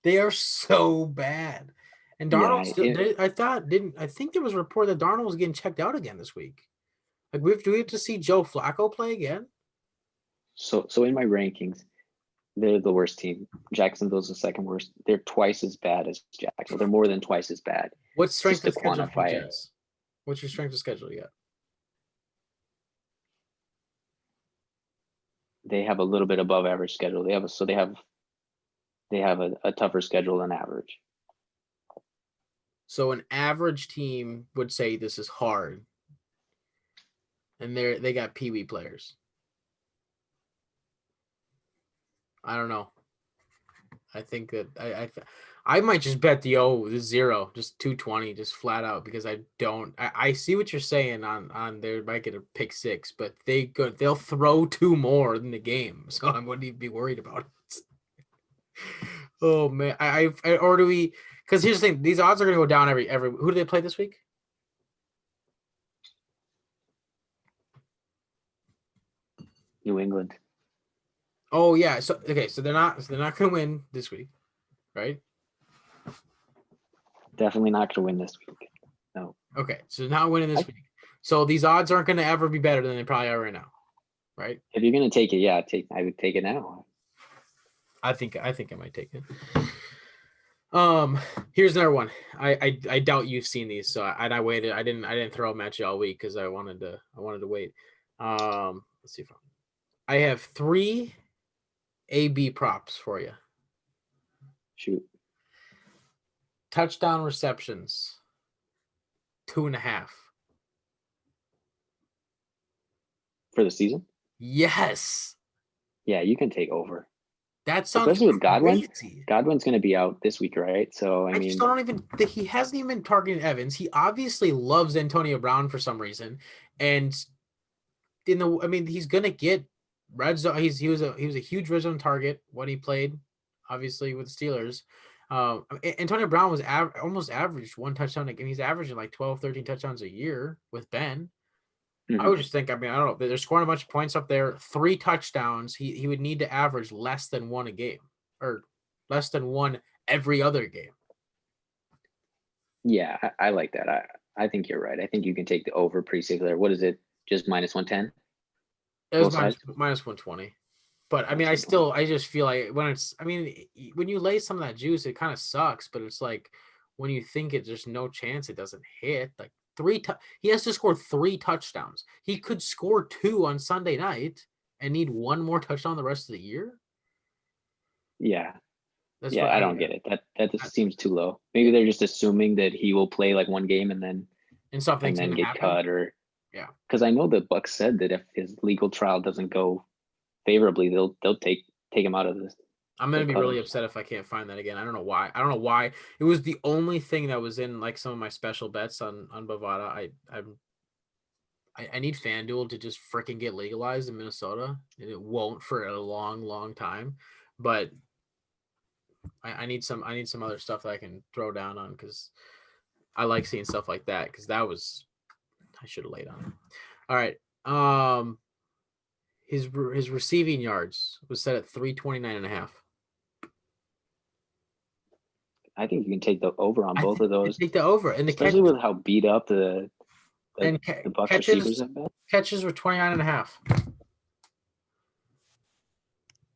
They are so bad. And Darnold I think there was a report that Darnold was getting checked out again this week. Like, do we have to see Joe Flacco play again? So in my rankings, they're the worst team. Jacksonville's the second worst. They're twice as bad as Jacksonville. They're more than twice as bad. What's strength of schedule for the Jets? What's your strength of schedule yet? They have a little bit above average schedule. They have a tougher schedule than average. So an average team would say this is hard, and they got peewee players. I don't know. I think that I might just bet the 0, just 220, just flat out, because I see what you're saying on they might get a pick six, but they'll throw two more in the game, so I wouldn't even be worried about it. Oh man, or do we? Because here's the thing: these odds are going to go down every. Who do they play this week? New England. Oh yeah, so okay, so they're not going to win this week, right? Definitely not going to win this week. No. Okay, so they're not winning this week. So these odds aren't going to ever be better than they probably are right now, right? If you're going to take it, yeah, I would take it now. I think I might take it. Here's another one. I doubt you've seen these, so I waited. I didn't throw them at you all week because I wanted to wait. Let's see if I have 3 AB props for you. Shoot. Touchdown receptions, 2.5 For the season? Yes. Yeah, you can take over. That sounds especially with Godwin. crazy. Godwin's going to be out this week, right? So I mean, just don't even think he hasn't even been targeting Evans. He obviously loves Antonio Brown for some reason, and he's gonna get red zone. He was a huge red zone target when he played, obviously with the Steelers. Antonio Brown was almost averaged 1 touchdown a game. He's averaging like 12, 13 touchdowns a year with Ben. I would just think, I don't know. They're scoring a bunch of points up there. 3 touchdowns. He would need to average less than 1 a game, or less than 1 every other game. Yeah, I like that. I think you're right. I think you can take the over pretty safely there. What is it? Just minus 110? It was minus 120. But I just feel like when you lay some of that juice, it kind of sucks. But it's like when you think there's no chance it doesn't hit. Like he has to score 3 touchdowns. He could score 2 on Sunday night and need 1 more touchdown the rest of the year. Yeah. I don't get it. That just seems too low. Maybe they're just assuming that he will play like 1 game and then get cut, or because I know the Bucs said that if his legal trial doesn't go favorably, they'll take him out of this. I'm gonna be really upset if I can't find that again. I don't know why. It was the only thing that was in like some of my special bets on Bovada. I need FanDuel to just freaking get legalized in Minnesota, and it won't for a long, long time. But I need some other stuff that I can throw down on, because I like seeing stuff like that, because I should have laid on it. All right. His receiving yards was set at 329.5. I think you can take the over on both of those. Take the over, and especially with how beat up the Bucs receivers have been. Catches were 29.5.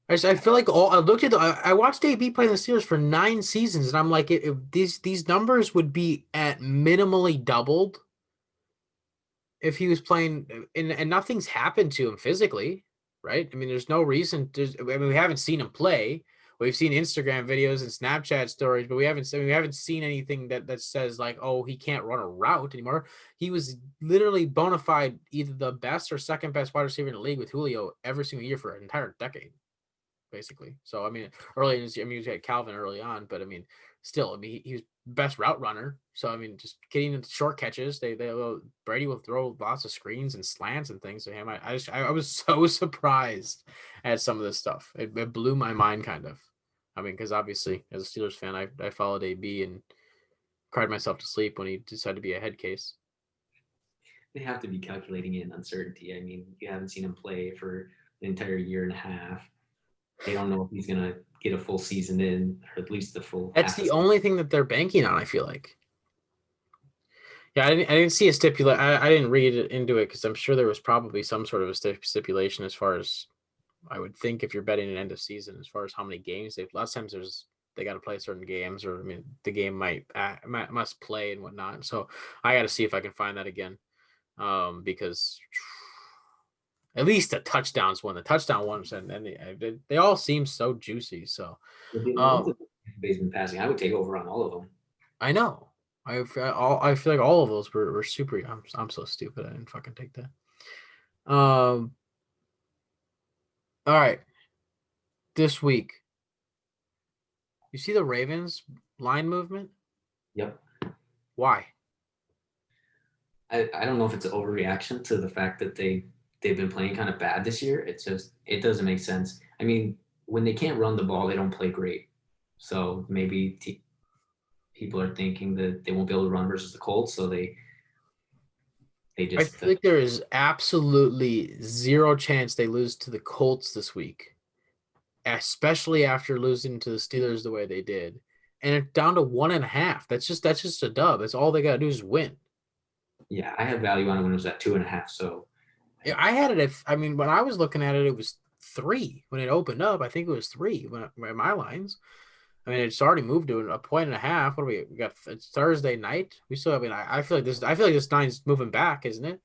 I feel like I watched AB play in the Steelers for 9 seasons, and I'm like, these numbers would be at minimally doubled if he was playing, and nothing's happened to him physically, right? I mean, there's no reason we haven't seen him play. We've seen Instagram videos and Snapchat stories, but we haven't seen anything that says like, oh, he can't run a route anymore. He was literally bona fide either the best or second best wide receiver in the league with Julio every single year for an entire decade, basically. So I mean, he had Calvin early on, but I mean, still, he was best route runner. So I mean, just getting into short catches, Brady will throw lots of screens and slants and things to him. I was so surprised at some of this stuff. It blew my mind, kind of. I mean, because obviously, as a Steelers fan, I followed AB and cried myself to sleep when he decided to be a head case. They have to be calculating in uncertainty. I mean, you haven't seen him play for an entire year and a half. They don't know if he's going to get a full season in, or at least the full. That's the only thing that they're banking on, I feel like. Yeah, I didn't see a stipulation. I didn't read into it because I'm sure there was probably some sort of a stipulation as far as I would think if you're betting an end of season, as far as how many games lots of times they got to play certain games, or I mean the game must play and whatnot. So I got to see if I can find that again, because at least the touchdowns one, and they all seem so juicy. So he's been passing. I would take over on all of them. I know. I feel like all of those were super. I'm so stupid. I didn't fucking take that. All right. This week, you see the Ravens line movement? Yep. Why? I don't know if it's an overreaction to the fact that they've been playing kind of bad this year. It's just it doesn't make sense. I mean, when they can't run the ball, they don't play great. So maybe people are thinking that they won't be able to run versus the Colts, so they I just feel like there is absolutely zero chance they lose to the Colts this week, especially after losing to the Steelers the way they did. And it's down to 1.5. That's just a dub. That's all they gotta do is win. yeah. I had value on it when it was at 2.5. So Yeah, I had it when I was looking at it, it was 3 when it opened up. I think it was 3 when my lines. I mean, it's already moved to a 1.5. What do we got? It's Thursday night. We still. I mean, I feel like this. I feel like this line's moving back, isn't it?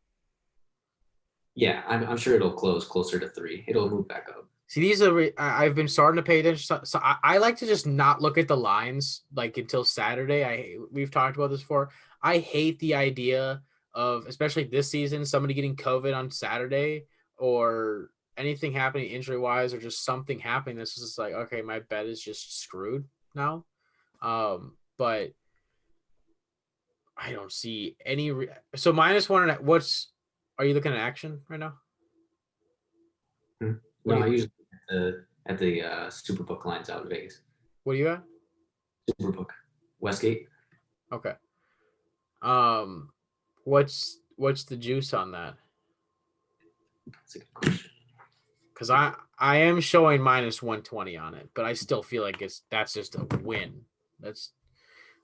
yeah, I'm sure it'll close closer to 3. It'll move back up. See, these are. I've been starting to pay attention. So I like to just not look at the lines like until Saturday. We've talked about this before. I hate the idea of, especially this season, somebody getting COVID on Saturday or anything happening injury wise or just something happening. This is just like, okay, my bet is just screwed now. But I don't see any. So -1. Are you looking at action right now? No, I usually at the Superbook lines out in Vegas. What are you at? Superbook, Westgate. Okay. What's the juice on that? That's a good question. Because I am showing -120 on it, but I still feel like that's just a win.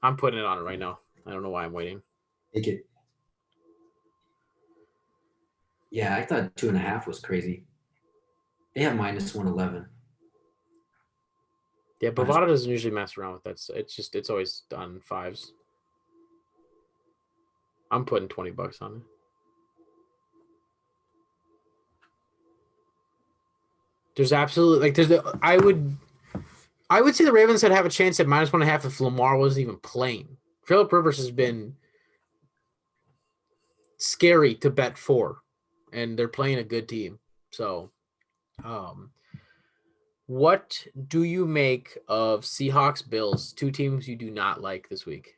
I'm putting it on it right now. I don't know why I'm waiting. Take it. Yeah, I thought 2.5 was crazy. They have -111. Yeah, Bovada doesn't usually mess around with that. So it's always on 5s. I'm putting $20 on it. There's absolutely I would say the Ravens would have a chance at -1.5 if Lamar wasn't even playing. Phillip Rivers has been scary to bet for, and they're playing a good team. So, what do you make of Seahawks Bills, 2 teams you do not like this week?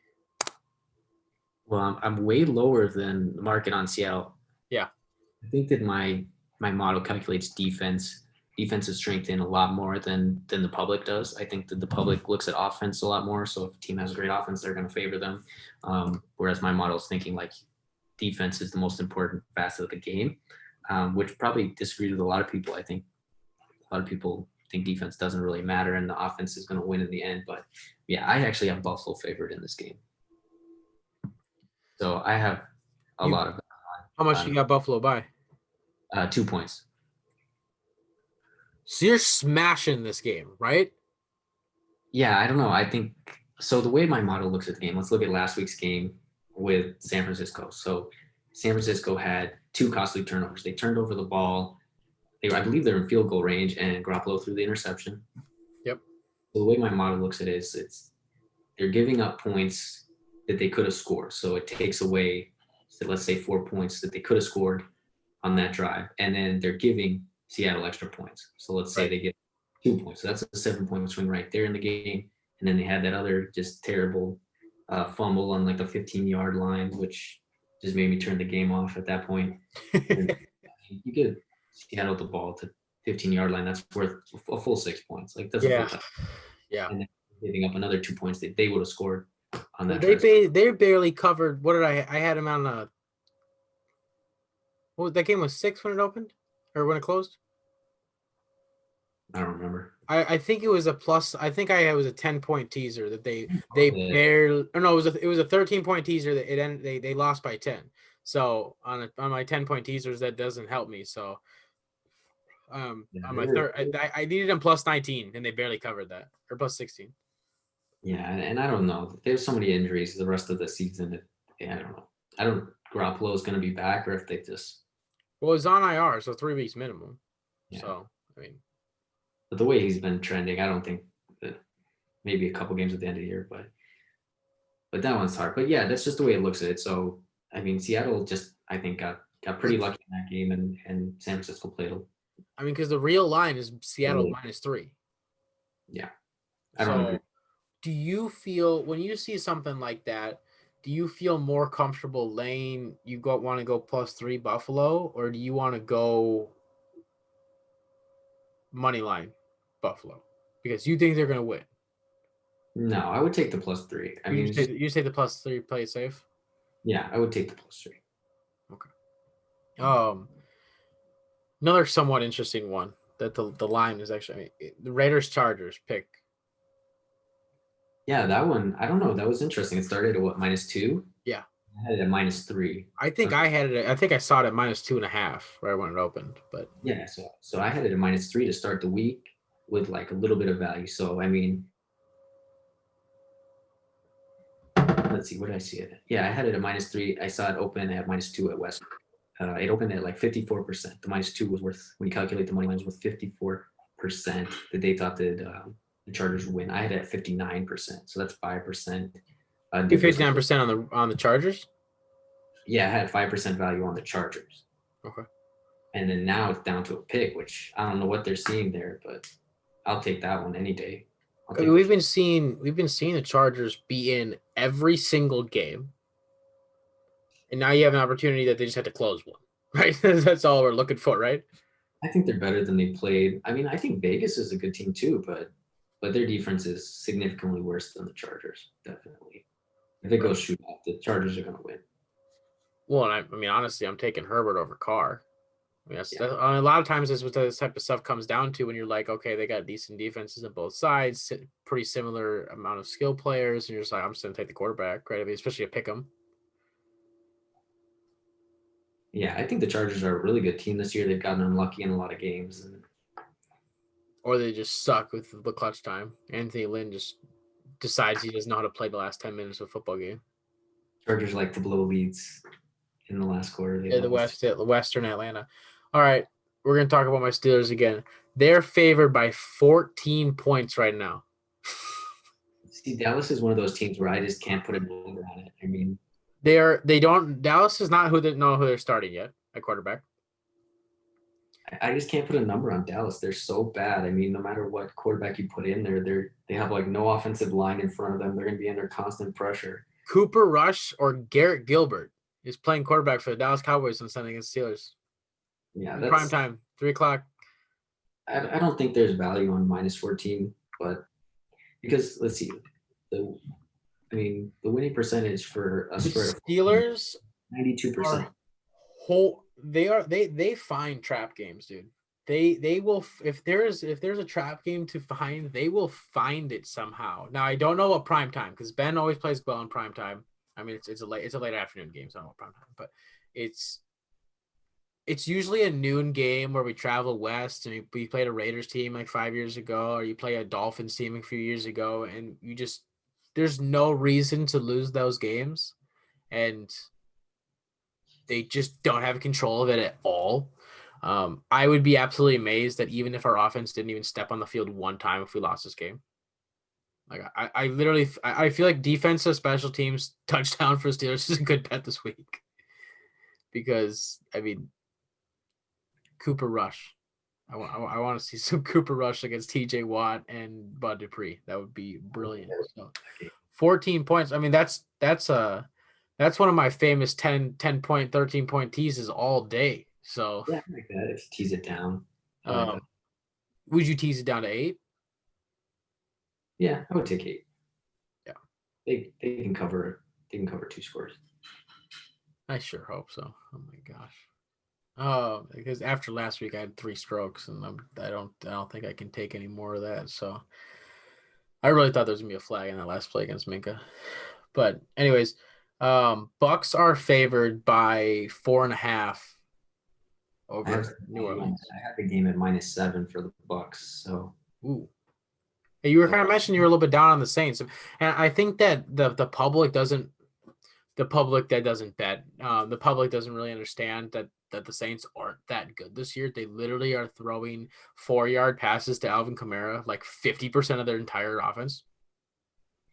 Well, I'm way lower than the market on Seattle. Yeah. I think that my model calculates defensive strength in a lot more than the public does. I think that the public looks at offense a lot more. So if a team has a great offense, they're going to favor them. Whereas my model is thinking like defense is the most important facet of the game, which probably disagrees with a lot of people. I think a lot of people think defense doesn't really matter and the offense is going to win in the end. But yeah, I actually have Buffalo favored in this game. So I have a lot of. How much you got Buffalo by? 2 points. So you're smashing this game, right? Yeah, I don't know. I think so. The way my model looks at the game, let's look at last week's game with San Francisco. So San Francisco had 2 costly turnovers. They turned over the ball. I believe they're in field goal range, and Garoppolo threw the interception. Yep. So the way my model looks at it is they're giving up points that they could have scored. So it takes away, so let's say 4 points that they could have scored on that drive, and then they're giving Seattle extra points. So let's say they get 2 points. So that's a 7-point swing right there in the game. And then they had that other just terrible fumble on like the 15-yard line, which just made me turn the game off at that point. You get Seattle the ball to 15-yard line, that's worth a full 6 points. Like that's a full time. Yeah. And then giving up another 2 points that they would have scored on that. They barely covered. What did I had them on a. What, that game was 6 when it opened or when it closed? I don't remember. I think it was a plus. I think it was a 10-point teaser that they barely. Or no, it was a 13-point teaser that it ended. They lost by 10. So on my 10-point teasers, that doesn't help me. So on my third, I needed them plus 19, and they barely covered that, or plus 16. Yeah, and I don't know. There's so many injuries the rest of the season. I don't know. I don't. Garoppolo is going to be back, or if they just. Well, it's on IR, so 3 weeks minimum. Yeah. So I mean. But the way he's been trending, I don't think that maybe a couple games at the end of the year, but that one's hard. But yeah, that's just the way it looks at it. So I mean, Seattle just I think got pretty lucky in that game, and San Francisco played. I mean, because the real line is Seattle -3. Yeah, I don't agree. do you feel when you see something like that? Do you feel more comfortable laying? You want to go +3 Buffalo, or do you want to go money line Buffalo because you think they're going to win? No, I would take the +3. I mean, You say the +3, play it safe. yeah, I would take the +3. Okay. Another somewhat interesting one that the line is actually the Raiders Chargers pick. Yeah, that one, I don't know. That was interesting. It started at what, -2? Yeah. I had it at -3. I think I had it. I think I saw it at -2.5 right when it opened. But Yeah, so I had it at -3 to start the week with like a little bit of value. So I mean, let's see, what did I see it? Yeah, I had it at -3. I saw it open at -2 at West. It opened at like 54%. The -2 was worth, when you calculate the money line, was worth 54% that they thought that the Chargers would win. I had it at 59%, so that's 5%. you 59% on the Chargers. Yeah, I had 5% value on the Chargers. Okay. And then now it's down to a pick, which I don't know what they're seeing there, but I'll take that one any day. We've been seeing the Chargers be in every single game, and now you have an opportunity that they just had to close one, right? That's all we're looking for, right? I think they're better than they played. I mean, I think Vegas is a good team too, but their defense is significantly worse than the Chargers. Definitely, if it goes shootout, the Chargers are going to win. Well, and I mean, honestly, I'm taking Herbert over Carr. I mean, a lot of times this is what this type of stuff comes down to when you're like, okay, they got decent defenses on both sides, pretty similar amount of skill players, and you're just like, I'm just going to take the quarterback, right? I mean, especially a pick 'em. Yeah, I think the Chargers are a really good team this year. They've gotten unlucky in a lot of games. Or they just suck with the clutch time. Anthony Lynn just decides he doesn't know how to play the last 10 minutes of a football game. Chargers like to blow leads in the last quarter. Yeah, the Western Atlanta. All right, we're going to talk about my Steelers again. They're favored by 14 points right now. See, Dallas is one of those teams where I just can't put a number on it. I mean, Dallas is not who they're starting yet at quarterback. I just can't put a number on Dallas. They're so bad. I mean, no matter what quarterback you put in there, they have like no offensive line in front of them. They're going to be under constant pressure. Cooper Rush or Garrett Gilbert is playing quarterback for the Dallas Cowboys on Sunday against Steelers. Yeah, that's prime time, 3:00. I don't think there's value on -14, but because let's see, the winning percentage for a spread Steelers 92%. They find trap games, dude. They will, if there's a trap game to find, they will find it somehow. Now I don't know what prime time, because Ben always plays well in prime time. I mean, it's a late afternoon game, so I don't know what prime time, but it's usually a noon game where we travel west and we played a Raiders team like 5 years ago, or you play a Dolphins team a few years ago, and there's no reason to lose those games, and they just don't have control of it at all. I would be absolutely amazed that even if our offense didn't even step on the field one time if we lost this game. Like I literally feel like defensive special teams touchdown for Steelers is a good bet this week, because I mean, Cooper Rush. I want to see some Cooper Rush against TJ Watt and Bud Dupree. That would be brilliant. So 14 points. I mean, that's one of my famous 10 point, 13 point teases all day. So yeah, I like that. If you tease it down. Would you tease it down to 8? Yeah, I would take 8. Yeah. They can cover 2 scores. I sure hope so. Oh my gosh. Because after last week I had 3 strokes, and I don't think I can take any more of that. So I really thought there was gonna be a flag in that last play against Micah. But anyways, Bucks are favored by 4.5 over New Orleans. I had the game at -7 for the Bucks. So ooh. You were kind of mentioning you were a little bit down on the Saints, and I think that the public doesn't. The public that doesn't bet, the public doesn't really understand that the Saints aren't that good this year. They literally are throwing 4-yard passes to Alvin Kamara, like 50% of their entire offense.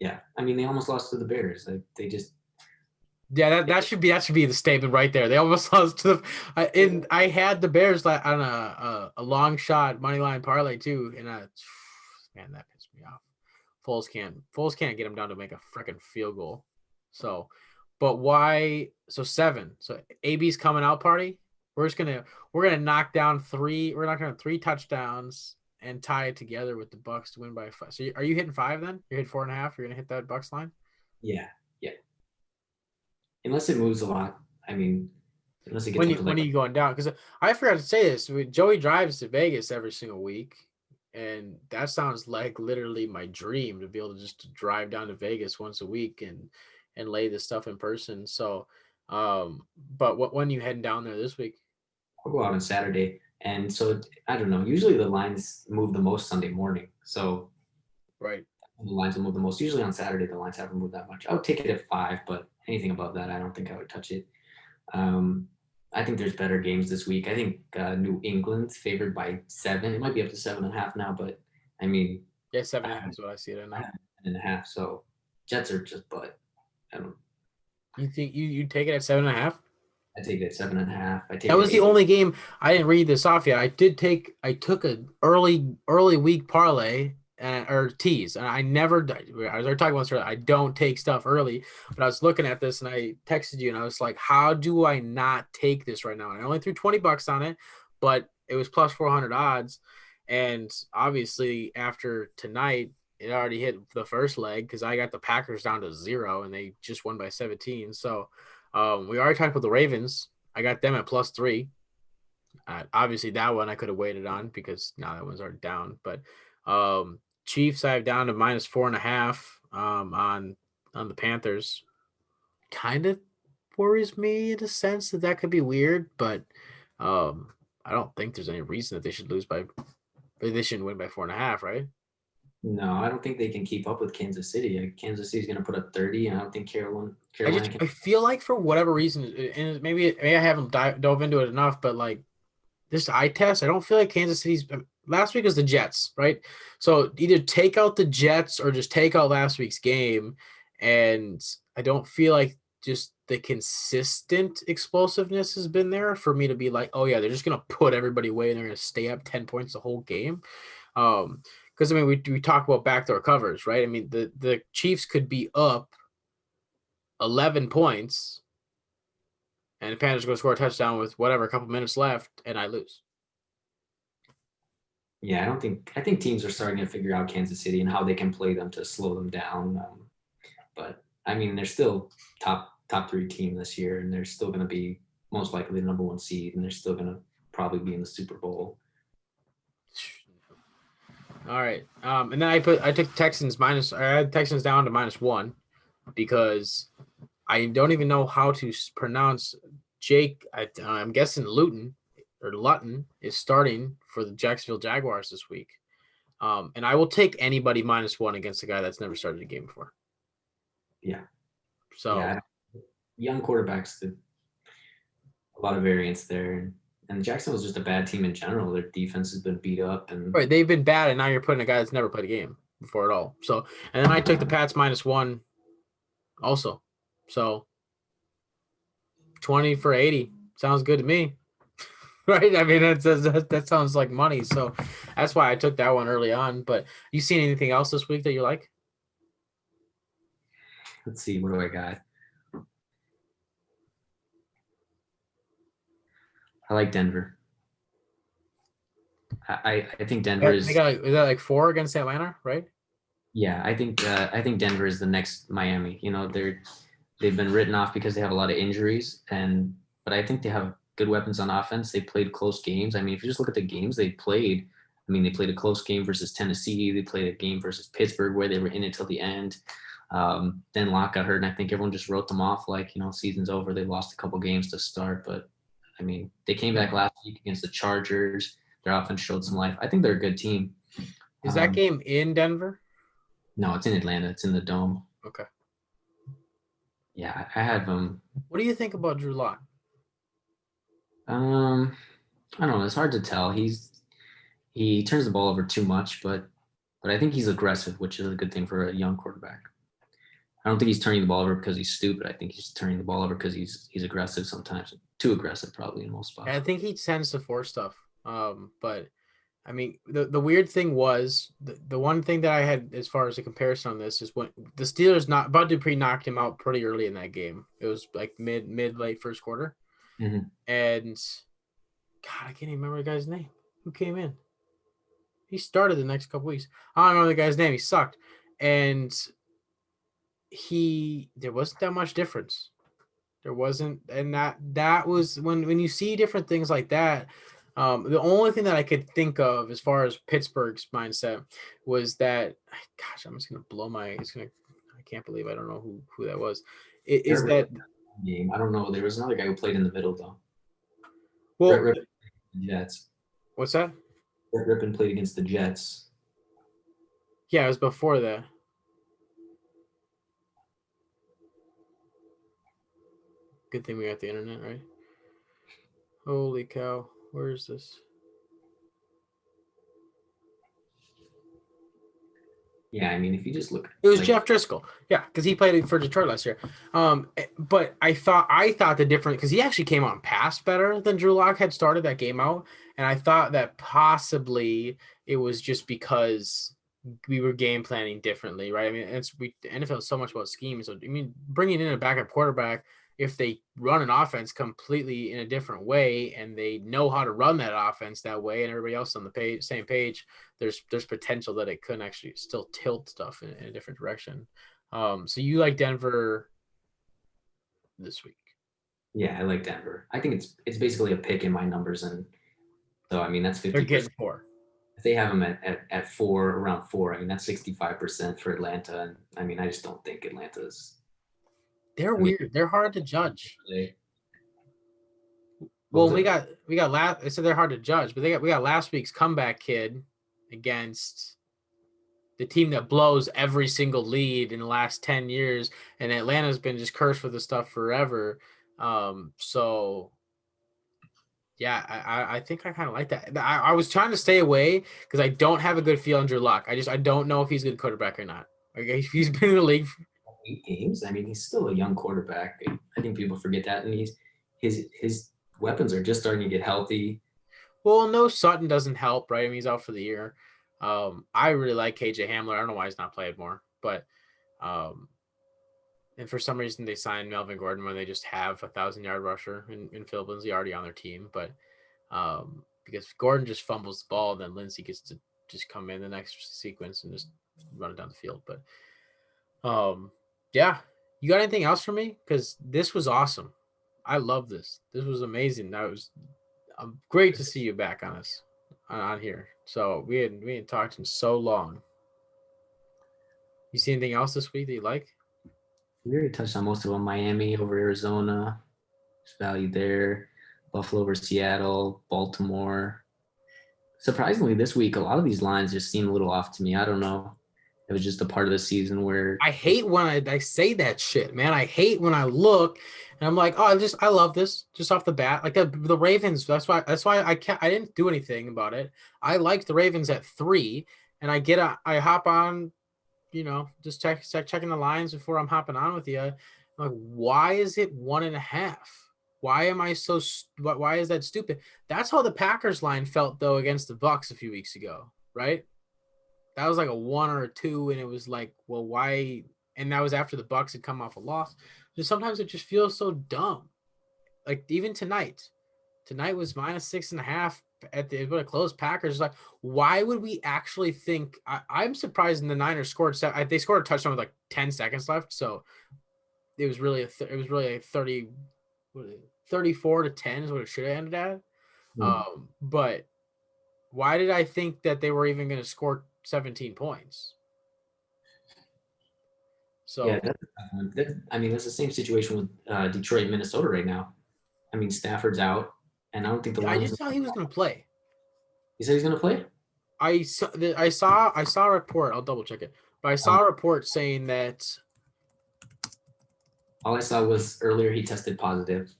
Yeah, I mean, they almost lost to the Bears. They just. Yeah, that should be the statement right there. They almost lost to the. And I had the Bears on a long shot money line parlay too, and man, that pissed me off. Foles can't get him down to make a freaking field goal. So, but why? So 7. So AB's coming out party. We're gonna knock down 3. We're knocking down 3 touchdowns and tie it together with the Bucks to win by 5. So are you hitting 5 then? You're hitting 4.5. You're gonna hit that Bucks line. Yeah. Unless it moves a lot. I mean, unless it gets When are you going down? Because I forgot to say this. Joey drives to Vegas every single week, and that sounds like literally my dream to be able to just drive down to Vegas once a week and lay this stuff in person. So, but when are you heading down there this week? I'll go out on Saturday, and so I don't know. Usually the lines move the most Sunday morning, so Right. the lines will move the most. Usually on Saturday the lines haven't moved that much. I would take it at 5, but anything above that, I don't think I would touch it. I think there's better games this week. I think New England's favored by 7. It might be up to 7.5 now, but I mean, Yeah, 7.5 is what I see it at now. 7.5. So Jets are just, but I don't. You think you take it at 7.5? I take it at 7.5. I take That was it the only game I didn't read this off yet. I took an early week parlay or tease, and I never. I was talking about this earlier. I don't take stuff early, but I was looking at this and I texted you and I was like, "How do I not take this right now?" And I only threw $20 on it, but it was plus 400 odds, and obviously after tonight, it already hit the first leg because I got the Packers down to 0 and they just won by 17. So. We already talked about the Ravens. I got them at plus 3. Obviously, that one I could have waited on because now that one's already down. But Chiefs, I have down to minus 4.5 on the Panthers. Kind of worries me in a sense that could be weird, but I don't think there's any reason that they should lose by. They shouldn't win by 4.5, right? No, I don't think they can keep up with Kansas City. Kansas City's going to put up 30, and I don't think Carolina I feel like for whatever reason, and maybe I haven't dove into it enough, but like this eye test, I don't feel like Kansas City's last week was the Jets, right? So either take out the Jets or just take out last week's game, and I don't feel like just the consistent explosiveness has been there for me to be like, oh yeah, they're just gonna put everybody away and they're gonna stay up 10 points the whole game. Because I mean we talk about backdoor covers, right? I mean the Chiefs could be up 11 points and the Panthers go score a touchdown with whatever, a couple minutes left, and I lose. Yeah, I think teams are starting to figure out Kansas City and how they can play them to slow them down. But I mean, they're still top 3 team this year, and they're still going to be most likely the number 1 seed, and they're still going to probably be in the Super Bowl. All right, and then I took Texans minus. I had Texans down to -1 because I don't even know how to pronounce Jake. I'm guessing Luton is starting for the Jacksonville Jaguars this week. And I will take anybody -1 against a guy that's never started a game before. Yeah. So yeah, young quarterbacks, a lot of variance there. And Jacksonville's just a bad team in general. Their defense has been beat up, and right, they've been bad, and now you're putting a guy that's never played a game before at all. So, and then I took the Pats -1 also. So 20 for 80 sounds good to me. Right? I mean, that sounds like money. So that's why I took that one early on. But you seen anything else this week that you like? let's see, what do I got? I like Denver. I think Denver is. Is that like 4 against Atlanta, right? Yeah, I think Denver is the next Miami. You know, they've been written off because they have a lot of injuries, but I think they have good weapons on offense. They played close games. I mean, if you just look at the games they played, I mean, they played a close game versus Tennessee. They played a game versus Pittsburgh where they were in it till the end. Then Locke got hurt, and I think everyone just wrote them off like, season's over. They lost a couple games to start, but I mean, they came back last week against the Chargers. Their offense showed some life. I think they're a good team. Is that game in Denver? No, it's in Atlanta. It's in the Dome. Okay. Yeah, I have them. What do you think about Drew Lock? I don't know. It's hard to tell. He turns the ball over too much, but I think he's aggressive, which is a good thing for a young quarterback. I don't think he's turning the ball over because he's stupid. I think he's turning the ball over because he's aggressive sometimes. Too aggressive, probably in most spots. I think he tends to force stuff. But I mean, the weird thing was the one thing that I had as far as a comparison on this is when the Steelers Bud Dupree knocked him out pretty early in that game. It was like late first quarter. Mhm. And God, I can't even remember the guy's name. Who came in? He started the next couple weeks. I don't remember the guy's name. He sucked. And there wasn't that much difference. There wasn't, and that was when you see different things like that. The only thing that I could think of as far as Pittsburgh's mindset was that, gosh, I'm just gonna blow my. I can't believe I don't know who that was. Is that game? I don't know. There was another guy who played in the middle though. well? Brett Rippon, Jets. What's that? Brett Rippon played against the Jets. Yeah, it was before that. Good thing we got the internet, right? Holy cow! Where is this? Yeah, I mean, if you just look, it was Jeff Driscoll. Yeah, because he played for Detroit last year. But I thought the difference, because he actually came on past better than Drew Lock had started that game out, and I thought that possibly it was just because we were game planning differently, right? I mean, the NFL is so much about scheme. So I mean, bringing in a backup quarterback, if they run an offense completely in a different way and they know how to run that offense that way, and everybody else on the same page, there's potential that it could actually still tilt stuff in a different direction. So you like Denver this week? Yeah, I like Denver. I think it's basically a pick in my numbers, and so I mean that's 50%. They're getting 4. If they have them at 4, around 4, I mean that's 65% for Atlanta, and I mean I just don't think Atlanta's. They're weird. They're hard to judge. Well, we got last. I said they're hard to judge, but we got last week's comeback kid against the team that blows every single lead in the last 10 years, and Atlanta's been just cursed with this stuff forever. So yeah, I think I kind of like that. I was trying to stay away because I don't have a good feel on Drew Lock. I don't know if he's a good quarterback or not. Like, he's been in the league 8 games. I mean, he's still a young quarterback. I think people forget that, and his weapons are just starting to get healthy. Well, no, Sutton doesn't help, right? I mean, he's out for the year. I really like KJ Hamler. I don't know why he's not played more, but and for some reason they signed Melvin Gordon when they just have 1,000-yard rusher in Phil Lindsay already on their team, but because Gordon just fumbles the ball, then Lindsay gets to just come in the next sequence and just run it down the field. But yeah, you got anything else for me? Because this was awesome. I love this. This was amazing. That was great to see you back on here. So we hadn't talked in so long. You see anything else this week that you like? We already touched on most of them. Miami over Arizona, there's value there. Buffalo over Seattle, Baltimore. Surprisingly, this week a lot of these lines just seem a little off to me. I don't know. It was just a part of the season where I hate when I say that shit, man. I hate when I look and I'm like, oh, I love this just off the bat. Like the Ravens. That's why I didn't do anything about it. I like the Ravens at 3, and I hop on, just checking the lines before I'm hopping on with you. I'm like, why is it 1.5? Why am I so? Why is that stupid? That's how the Packers line felt though against the Bucks a few weeks ago, right? That was like a 1 or a 2, and it was like, well, why? And that was after the Bucks had come off a loss. Just sometimes it just feels so dumb. Like even tonight was -6.5 at the when it closed. Packers, like, why would we actually think? I'm surprised the Niners scored. They scored a touchdown with like 10 seconds left, so it was really a 34-10 is what it should have ended at. But why did I think that they were even going to score 17 points? So yeah, I mean that's the same situation with Detroit and Minnesota right now. I mean Stafford's out, and I don't think the I line. just thought he was going to play. He said he's going to play. I saw a report. I'll double check it, but I saw a report saying that. All I saw was earlier he tested positive.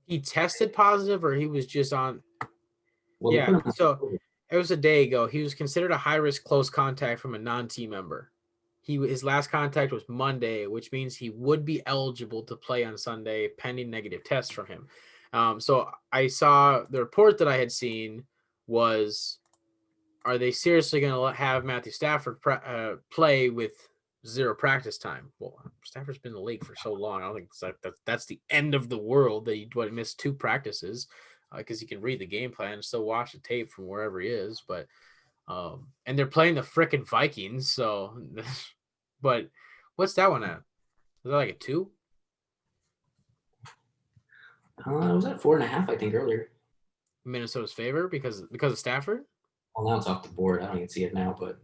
He tested positive, or he was just on. Well, yeah, so it was a day ago. He was considered a high-risk close contact from a non-team member. His last contact was Monday, which means he would be eligible to play on Sunday pending negative tests from him. So I saw the report that I had seen was are they seriously going to have Matthew Stafford play with zero practice time? Well, Stafford's been in the league for so long. I don't think that's the end of the world that he missed 2 practices, because he can read the game plan and still watch the tape from wherever he is. But and they're playing the frickin' Vikings. So, but what's that one at? Is that like a 2? It was at 4.5, I think, earlier. Minnesota's favor because of Stafford? Well, now it's off the board. I don't even see it now, but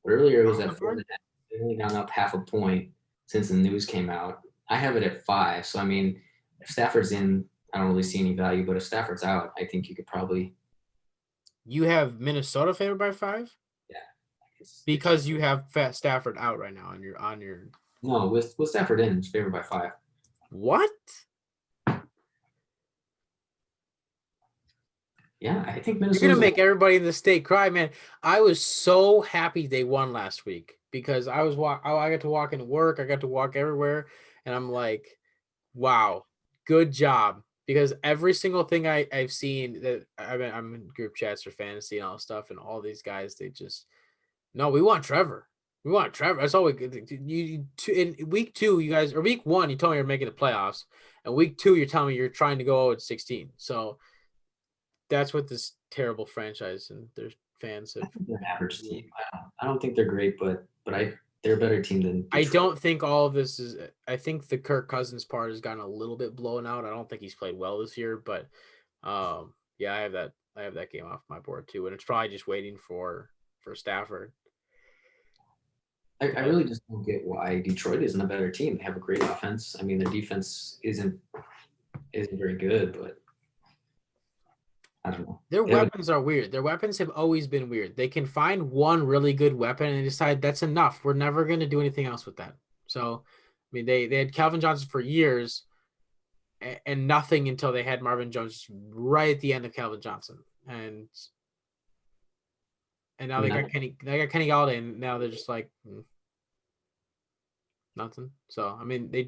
earlier it was at 4.5. They've only gone up half a point since the news came out. I have it at 5. So I mean, if Stafford's in, I don't really see any value. But if Stafford's out, I think you could probably. You have Minnesota favored by 5? Yeah. Because you have Stafford out right now, and you're on your. No, with Stafford in, it's favored by 5. What? Yeah, I think You're Minnesota. gonna make everybody in the state cry, man. I was so happy they won last week because I got to walk into work, I got to walk everywhere, and I'm like, wow, good job. Because every single thing I've seen that I'm in group chats for fantasy and all stuff, and all these guys, they just no, we want Trevor. We want Trevor. That's all we in week 2, you guys, or week 1, you told me you're making the playoffs, and week 2, you're telling me you're trying to go 0-16. So that's what this terrible franchise and their fans have. They're an average team. I don't think they're great, but they're a better team than Detroit. I don't think all of this is. I think the Kirk Cousins part has gotten a little bit blown out. I don't think he's played well this year, but yeah, I have that game off my board too, and it's probably just waiting for Stafford. I really just don't get why Detroit isn't a better team. They have a great offense. I mean, their defense isn't very good, but I don't know. Their weapons are weird. Their weapons have always been weird. They can find one really good weapon and decide that's enough. We're never going to do anything else with that. So, I mean, they had Calvin Johnson for years and nothing until they had Marvin Jones right at the end of Calvin Johnson. And now they got Kenny Galladay, and now they're just like nothing. So, I mean, they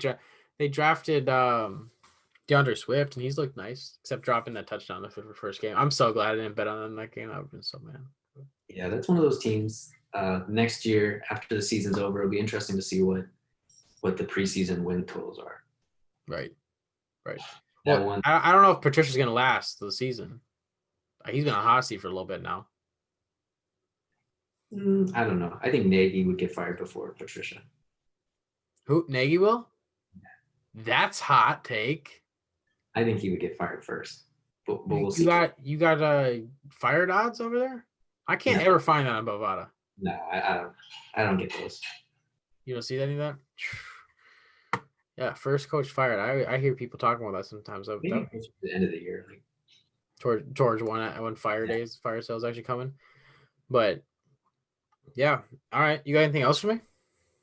drafted DeAndre Swift, and he's looked nice, except dropping that touchdown the first game. I'm so glad I didn't bet on them that game. I've been so mad. Yeah, that's one of those teams. Next year, after the season's over, it'll be interesting to see what the preseason win totals are. Right. Well, I don't know if Patricia's going to last the season. He's been a hot seat for a little bit now. I don't know. I think Nagy would get fired before Patricia. Who? Nagy will? That's hot take. I think he would get fired first. But we'll see. You got fired odds over there? I can't ever find that on Bovada. No, I don't get those. You don't see any of that? Yeah, first coach fired. I hear people talking about that sometimes. Maybe the end of the year, like towards when fire sale's actually coming. But yeah, all right. You got anything else for me?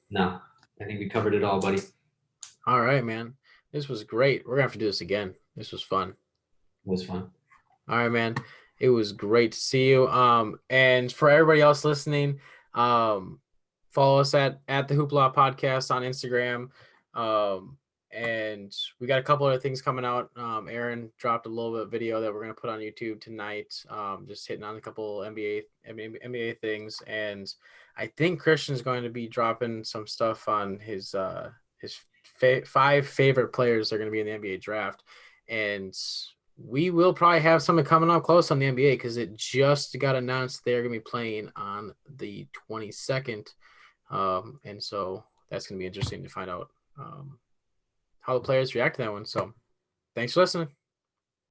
No, I think we covered it all, buddy. All right, man. This was great. We're gonna have to do this again. This was fun. It was fun. All right, man. It was great to see you. And for everybody else listening, follow us at the Hoopla Podcast on Instagram. And we got a couple other things coming out. Aaron dropped a little bit of video that we're gonna put on YouTube tonight. Just hitting on a couple NBA things, and I think Christian's going to be dropping some stuff on his 5 favorite players that are going to be in the NBA draft, and we will probably have something coming up close on the NBA because it just got announced they're going to be playing on the 22nd, and so that's going to be interesting to find out how the players react to that one. So thanks for listening.